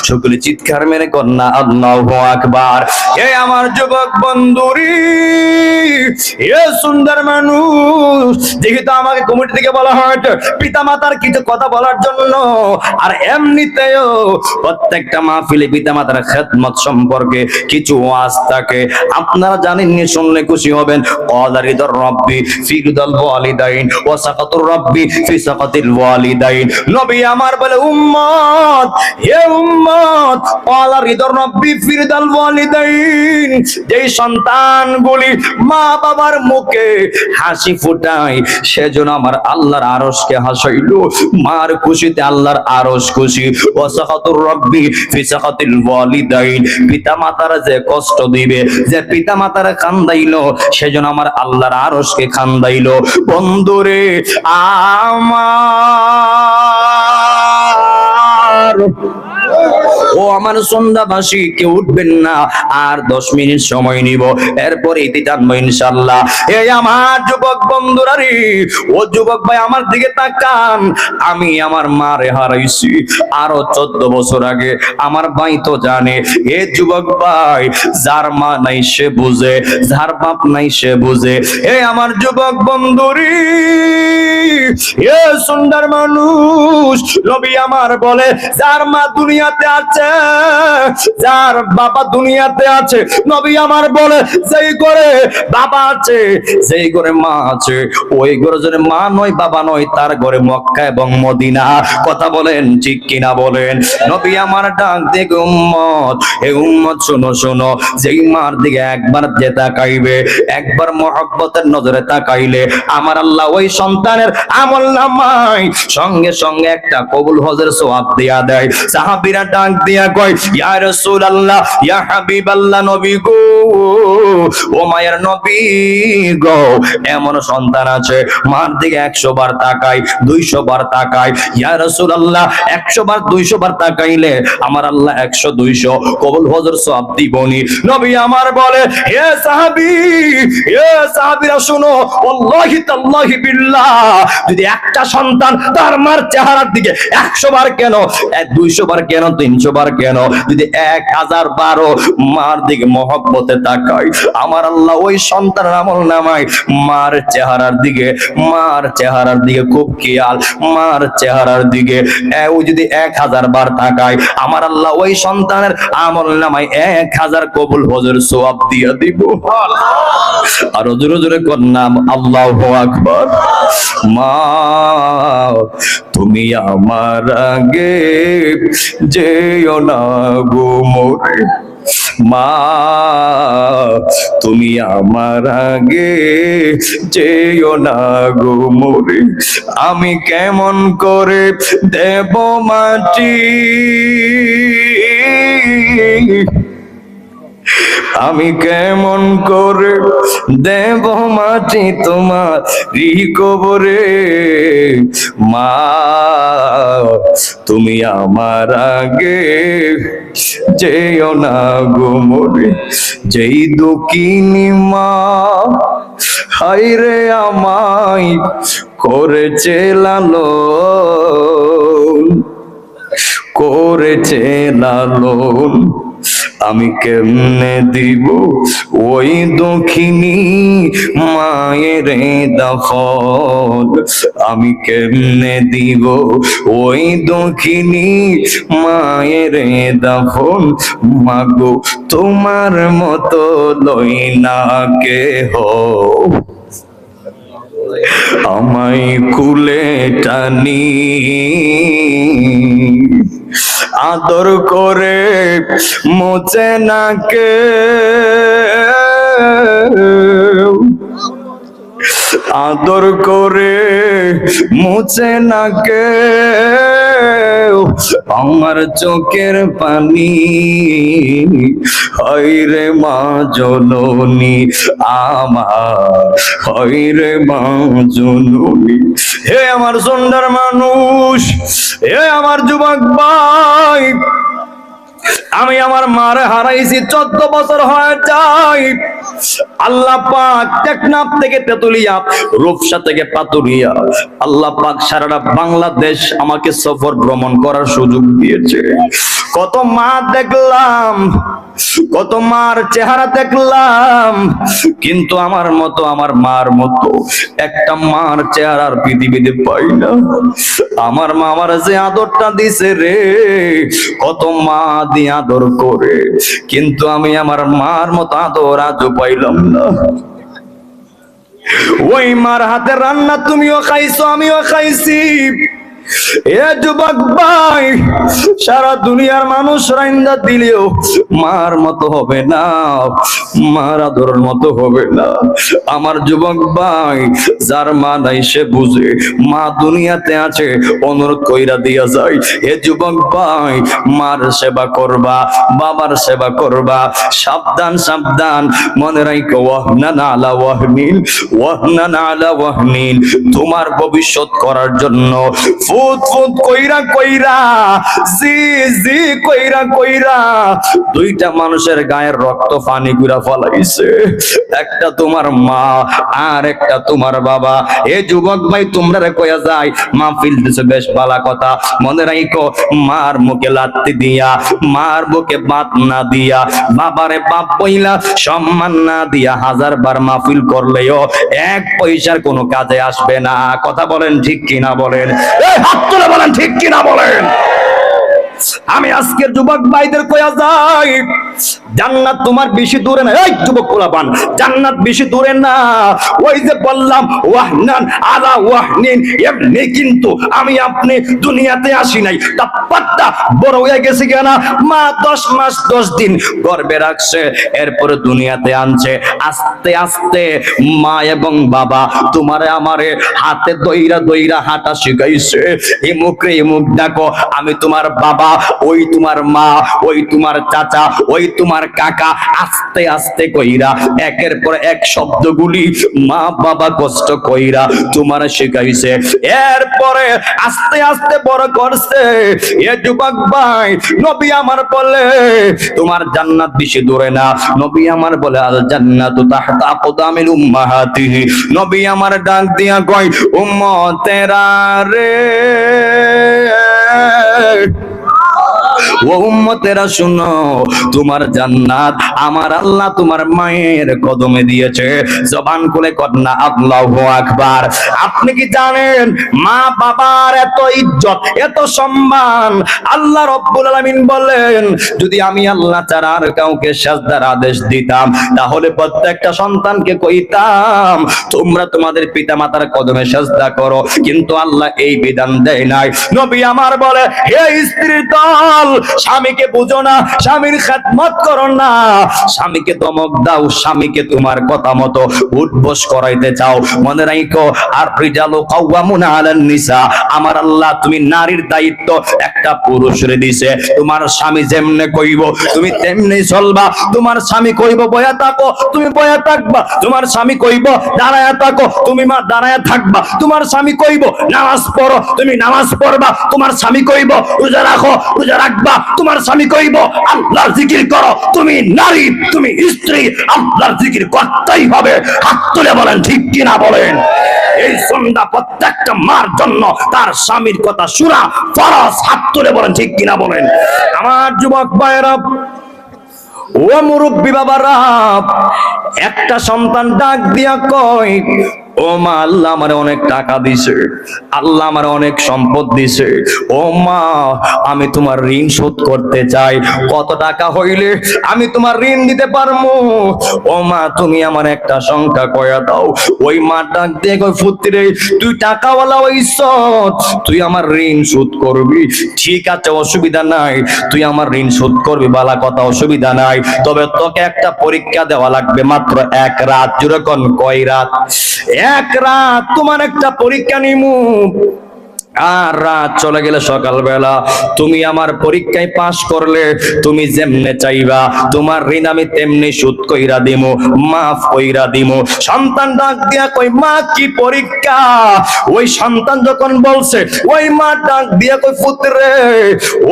সকলে চিৎকার মেরে কন্যা আল্লাহু আকবার। এ আমার যুবক বন্ধুরি, এ সুন্দর মানুষ, যেহেতু আমাকে কমিটি থেকে বলা হয় পিতা মাতার কিছু কথা বলার জন্য, আর এমনিতেও প্রত্যেকটা মাহফিলে পিতা মাতার খেদমত সম্পর্কে কিছু ওয়াজ থাকে, আপনারা জানেন নি, শুনলে খুশি হবেন। ক্বাদারিদুর রাব্বি ফি রিদাল ওয়ালিদাইন ওয়া সাকাতুর রাব্বি ফি সাকাতিল ওয়ালিদাইন। নবী আমার বলে উম্মত, হে উম্মত, ক্বাদারিদুর রাব্বি ফি রিদাল ওয়ালিদাইন, যেই সন্তানগুলি মা বাবার মুখে হাসি ফুটায় সেজন্য আমার আল্লাহর আরশকে হাসাইলো, মার খুশিতে আল্লাহর আরশ খুশি। ওয়া সাকাতুর রাব্বি ফি সাকাতিল ওয়ালিদাইন, পিতা মাতার যে কষ্ট দিবে, যে পিতা মাতার কান্দাইলো সেজন্য আমার আল্লাহর আরশকে কান্দাইলো। বন্ধুরে আমার, ও আমার সন্ধ্যাবাসী, কেউ উঠবেন না, আর 10 মিনিট সময় নিব, এরপরে ইতি টানবো ইনশাআল্লাহ। এই আমার যুবক বন্ধুরা রে, ও যুবক ভাই আমার দিকে তাকান। আমি আমার মারে হারাইছি আরো 14 বছর আগে, আমার ভাই তো জানে। এ যুবক ভাই, যার মা নাই সে বুঝে, যার বাপ নাই সে বুঝে। এ আমার যুবক বন্ধুরি, এ সুন্দর মানুষ, নবী আমার বলে যার মা দুনিয়াতে আছে, যার বাবা দুনিয়াতে আছে, নবী আমার বলে যেই ঘরে বাবা আছে, যেই ঘরে মা আছে, ওই ঘরে যদি মা নয় বাবা নয়, তার ঘরে মক্কা এবং মদিনা। কথা বলেন ঠিক কিনা বলেন? নবী আমার ডাক দিকে উম্মত, এই উম্মত শোনো শোনো, যেই মার দিকে একবার যে তাকাইবে, একবার মহব্বতের নজরে তাকাইলে আমার আল্লাহ ওই সন্তানের আমল নামায় সঙ্গে সঙ্গে একটা কবুল হজের সওয়াব দিয়া দেয়। সাহাবীরা ডাক দিয়া কয়, ইয়া রাসূলুল্লাহ, ইয়া হাবিবাল্লাহ, নবী গো, ও মায়ের নবী গো, এমন সন্তান আছে মার দিকে 100 বার তাকায়, 200 বার তাকায়। ইয়া রাসূলুল্লাহ, 100 বার 200 বার তাকাইলে আমার আল্লাহ 100 200 কবুল হজের সওয়াব দিবনি। নবী আমার বলে, হে সাহাবী, হে সাহাবীরা শুনো, ওয়াল্লাহি তাল্লাহি বিল্লাহ, যদি একটা সন্তান তার মার চেহারার দিকে 100 বার কেন, 200 বার কেন, 300 বার কেন, যদি 1000 বারও মার দিকে মহব্বতে তাকাই, আমার আল্লাহ ওই সন্তানের আমল নামায় মার চেহারার দিকে খুব খেয়াল, মার চেহারার দিকে ও যদি 1000 বার তাকায়, আমার আল্লাহ ওই সন্তানের আমল নামায় 1000 কবুল হজের সওয়াব দিয়ে দিব। আর জোরে জোরে কর নাম আল্লাহু আকবার। মা তুমি আমার আগে যেও না গো মোরে, মা তুমি আমার আগে যেও না গো মোরে, আমি কেমন করে দেব মাটি, আমি কেমন করে দেব মাটি তোমার কবরে, মা তুমি আমার আগে যেও না গো মোরে। যেই দুঃখিনী মা হায়রে আমায় করেছে লালন, আমি কেমনে দিব ওই দক্ষিণী মায়ের দাফন, আমি কেমনে দিব ওই দক্ষিণী মায়ের দাফন, মাগো তোমার মতো লই না কেহ, আমায় কুলে টানি আদর করে মোচে না কেউ, আদর করে মুছে না কেউ আমার চোখের পানি, হায়রে মা জননী আমার, হায়রে মা জননী। হে আমার সুন্দর মানুষ, হে আমার যুবক ভাই, আমি আমার মারে হারাইছি 14 বছর হয়ে যায়। আল্লাহ পাক টেকনাফ থেকে তেতুলিয়া, রূপসা থেকে পাতুরিয়া, আল্লাহ পাক সারাটা বাংলাদেশ আমাকে সফর ভ্রমণ করার সুযোগ দিয়েছে। কত মা দেখলাম, কত মার চেহারা দেখলাম, কিন্তু আমার মতো, আমার মার মতো একটা মার চেহারার পৃথিবীতে পাই না। আমার মা আমার যে আদরটা দিছে রে, কত মা দিয়ে আদর করে, কিন্তু আমি আমার মার মতো আদর আজও পাইলাম না। ওই মার হাতে রান্না তুমিও খাইছো, আমিও খাইছি। এ যুবক ভাই, সারা দুনিয়ার মানুষ রাইন্দা দিলেও মার মতো হবে না, মার আদরের মতো হবে না। আমার যুবক ভাই, যার মা নাই সে বুঝে মা দুনিয়াতে আছে, অনুরোধ কইরা দিয়া যায়। এ যুবক ভাই, মার সেবা করবা, বাবার সেবা করবা, সাবধান সাবধান, মনে রাখো ওয়াহনান আলা ওয়াহনিন, ওয়াহনান আলা ওয়াহনিন, তোমার ভবিষ্যৎ করার জন্য ফুট ফুট কইরা কইরা, জি জি কইরা কইরা দুইটা মানুষের গায়ের রক্ত পানি গুলা ফলাইছে, একটা তোমার মা আর একটা তোমার বাবা। এ যুবক ভাই, তোমরা রে কইয়া যায় মাহফিল দিছে বেশ ভালো কথা, মনে রাখো মার মুখে লাত্তি দিয়া, মার বুকে বাত না দিয়া, বাবারে বাপ বইলা সম্মান না দিয়া 1000 বার মাহফিল করলেও 1 পয়সার কোনো কাজে আসবে না। কথা বলেন ঠিক কিনা বলেন? হাত তুলে বলেন ঠিক কিনা বলেন? আমি আজকের যুবক ভাইদের কইয়া যাই, জান্নাত তোমার বেশি দূরে না। এই যুবক পোলাপান, জান্নাত বেশি দূরে না। ওই যে বললাম ওয়াহনান আলা ওয়াহনিন, এমনি কিন্তু আমি আপনি দুনিয়াতে আসি নাই, তাপমাত্রা বড় হয়ে গেছে কেনা। মা 10 মাস 10 দিন গর্ভে রাখছে, এরপরে দুনিয়াতে আনছে। আস্তে আস্তে মা এবং বাবা তোমারে আমারে হাতে দইরা দইরা হাঁটা শিখাইছে। এমুক ডাকো, আমি তোমার বাবা, ওই তোমার মা, ওই তোমার চাচা, ওই তোমার কাকা। আস্তে আস্তে কইরা একের পর এক শব্দগুলি মা বাবা কষ্ট কইরা তোমার শিখাইছে, এরপরে আস্তে আস্তে বড় করছে। এ যুবক ভাই, নবী আমার বলে তোমার জান্নাত বেশি দূরে না। নবী আমার বলে আল জান্নাতু তাহতা আকদামিল উম্মাহাতিহি। নবী আমার ডাক দিয়া কয় উম্মতেরা রে, ও উম্মতেরা শুনো, তোমার জান্নাত আমার আল্লাহ তোমার মায়ের কদমে দিয়েছে। জবান খুলে কন্যা আল্লাহু আকবার। আপনি কি জানেন মা বাবার এত ইজ্জত, এত সম্মান? আল্লাহ রাব্বুল আলামিন বলেন, যদি আমি আল্লাহ ছাড়া আর কাউকে সিজদার আদেশ দিতাম, তাহলে প্রত্যেকটা সন্তানকে কইতাম তোমরা তোমাদের পিতামাতার কদমে সিজদা করো, কিন্তু আল্লাহ এই বিধান দেয় নাই। নবী আমার বলে, হে স্ত্রীর দল, স্বামীকে বুঝো না, স্বামীর খেদমত করো না, স্বামীকে ধমক দাও, স্বামীকে তোমার কথা মতো উঠবস করাইতে চাও, মনে রাখো আর রিজালু কাওয়ামুনা আলান নিসা, আমার আল্লাহ তুমি নারীর দায়িত্ব একটা পুরুষরে দিছে। তোমার স্বামী যেমনে কইব তুমি তেমনি চলবা। তোমার স্বামী কইব বয়া থাকো, তুমি বয়া থাকবা। তোমার স্বামী কইব দাঁড়ায়া থাকো, তুমি মা দাঁড়ায়া থাকবা। তোমার স্বামী কইব নামাজ পড়ো, তুমি নামাজ পড়বা। তোমার স্বামী কইব রোজা রাখো, রোজা রাখবা। তোমার স্বামী কইব আল্লাহর জিকির করো, তুমি নারী, তুমি স্ত্রী, আল্লাহর জিকির করতেই হবে। হাত তুলে বলেন ঠিক কিনা বলেন। এই সন্ধ্যা প্রত্যেকটা মার জন্য তার স্বামীর কথা শোনা ফরজ। হাত তুলে বলেন ঠিক কিনা বলেন। আমার যুবক ভাইরা, ও মুরব্বী বাবারা, একটা সন্তান ডাক দিয়া কয়, ও মা, আল্লাহ আমার অনেক টাকা দিছে, আল্লাহ আমার অনেক সম্পদ দিছে, ও মা আমি তোমার ঋণ শোধ করতে চাই, কত টাকা হইলে আমি তোমার ঋণ দিতে পারবো? ও মা তুমি আমার একটা সংখ্যা কয়া দাও। ওই মা ডাক দিয়ে কই, পুত্রে তুই টাকাওয়ালা হইছ, তুই আমার ঋণ শোধ করবি, ঠিক আছে অসুবিধা নাই, তুই আমার ঋণ শোধ করবি, বালা কথা, অসুবিধা নাই, তবে তোকে একটা পরীক্ষা দেওয়া লাগবে, মাত্র এক রাত। যেরকম কয় রাত? এক রাত তোমার একটা পরীক্ষা নিমু, আর রাত চলে গেলে সকালবেলা তুমি আমার পরীক্ষায় পাশ করলে তুমি যেমনে চাইবা তোমার ঋণ আমি তেমনি শোধ কইরা দিমু, মাফ কইরা দিমু। সন্তান ডাক দিয়া কই, মা কি পরীক্ষা? ওই সন্তান যখন বলছে, ওই মা ডাক দিয়া কই, পুত্রে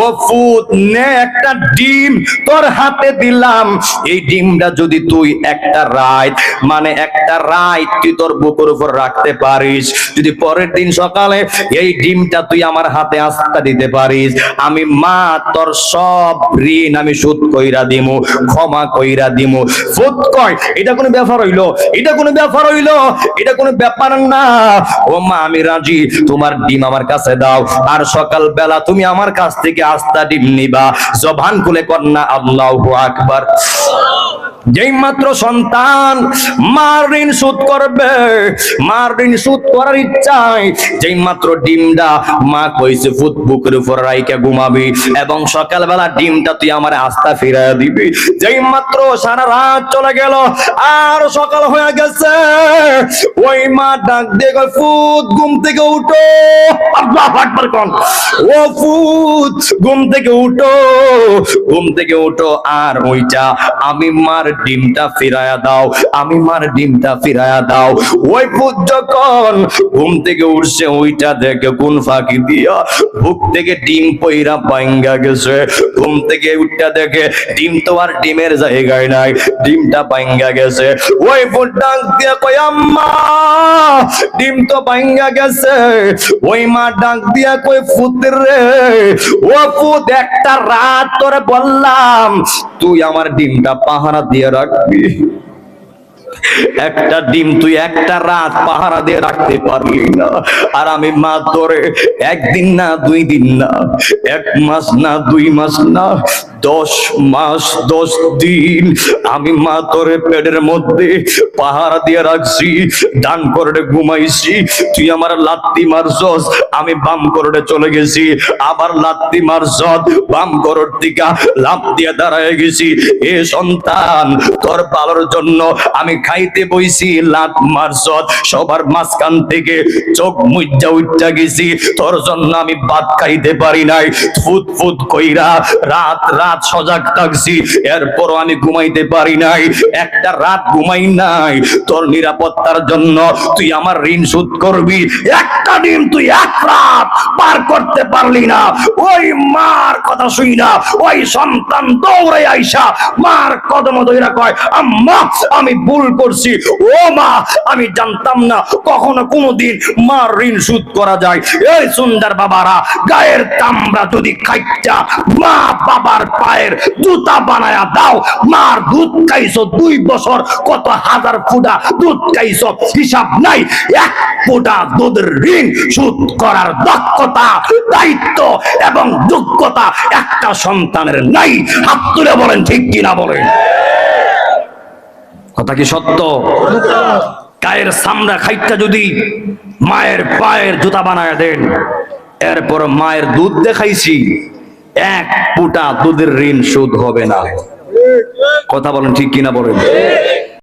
ও পুত নে, একটা ডিম তোর হাতে দিলাম, এই ডিমটা যদি তুই একটা রাত, মানে একটা রাত তুই তোর বুকের উপর রাখতে পারিস, যদি পরের দিন সকালে এই ডিমটা তুই আমার হাতে আস্থা দিতে পারিস, আমি মা তোর সব ঋণ আমি শোধ কইরা দিমু, ক্ষমা কইরা দিমু। ফুত কয়, এটা কোনো ব্যাপার হইলো? এটা কোনো ব্যাপার হইলো? এটা কোনো ব্যাপার না। ও মা আমি রাজি, তোমার ডিম আমার কাছে দাও, আর সকাল বেলা তুমি আমার কাছ থেকে আস্থা ডিম নিবা। জবান খুলে কন্যা আল্লাহু আকবার। যেই মাত্র সন্তান মার ঋণ শোধ করবে, মার ঋণ শোধ করার ইচ্ছায় যেই মাত্র ডিমটা মা কইছে ফুট বুকের উপর রাইকা ঘুমাবি, এবং সকালবেলা ডিমটা তুই আমার আস্থা ফিরাইয়া দিবি, যেই মাত্র সারা রাত চলে গেল আর সকাল হয়ে গেছে, ওই মা ডাক দিয়ে কয়, ফুট ঘুম থেকে উঠো, আল্লাহু আকবার কোন, ও ফুট ঘুম থেকে উঠো, ঘুম থেকে উঠো, আর ওইটা আমি মার ডিমটা ফিরায়া দাও, আমি মার ডিমটা ফিরায়া দাও। ওই পুত যখন ঘুম থেকে উঠছে, ওইটা দেখে কোন ফাঁকি দিয়া বুক থেকে ডিম পইরা ভাঙ্গা গেছে। ঘুম থেকে উঠটা দেখে ডিম তো আর ডিমের জায়গায় নাই, ডিমটা ভাঙ্গা গেছে। ওই পুত ডাক দিয়া কয়, আম্মা ডিম তো ভাঙ্গা গেছে। ওই মা ডাক দিয়া কয়, পুত্রে ও পুত, একটা রাত তোরে বললাম তুই আমার ডিমটা পাহারা দিয়ে রাখবি, একটা ডিম তুই একটা রাত পাহারা দিয়ে রাখতে পারলি না, আর আমি মা তোরে একদিন না, 2 দিন না, 1 মাস না, 2 মাস না, 10 মাস 10 দিন আমি মা তোরে পেটের মধ্যে পাহারা দিয়ে রাখছি, ডান করে ঘুমাইছি, তুই আমার লাত্তি মারছস, আমি বাম করে চলে গেছি, আবার লাত্তি মারছস, বাম করর দিকা লাফ দিয়ে দাঁড়ায় গেছি। এ সন্তান তোর ভালোর জন্য আমি খাইতে বইছি, লাত মারছস, সবার মাঝখান থেকে চোখ মুজ্জা উজ্জা গেছি, তোর জন্য আমি ভাত খাইতে পারি নাই, ফুট ফুট কইরা রাত রাত সজাগ থাকছি, এরপরও আমি ঘুমাইতে পারি নাই, একটা রাত ঘুমাই নাই, তোর নিরাপত্তার জন্য তুই আমার ঋণ শোধ করবি। একটা ডিম তুই 1 রাত পার করতে পারলি না। ওই মার কথা শুই না ওই সন্তান দৌড়ে আইসা মার কদম ধইরা কয়, আম্মা আমি ভুল করছি। ও মা, আমি জানতাম না কখনো কোনোদিন মার ঋণ শোধ করা যায়। এই সুন্দর বাবারা, গায়ের চামড়া যদি খাইটা মা বাবার পায়ের জুতা বানায়া দাও। মার দুধ খাইছো 2 বছর, কত হাজার ফুটা দুধ খাইছো, হিসাব নাই। 1 ফোঁটা দুধের ঋণ শোধ করার দক্ষতা, দায়িত্ব এবং যোগ্যতা একটা সন্তানের নাই। হাত তুলে বলেন ঠিক কিনা বলেন। কথা কি সত্য? গায়ের চামড়া খাইটা যদি মায়ের পায়ের জুতা বানায় দেন, এরপর মায়ের দুধ দেখাইছি, 1 ফোঁটা দুধের ঋণ শোধ হবে না। কথা বলেন ঠিক কিনা বলেন।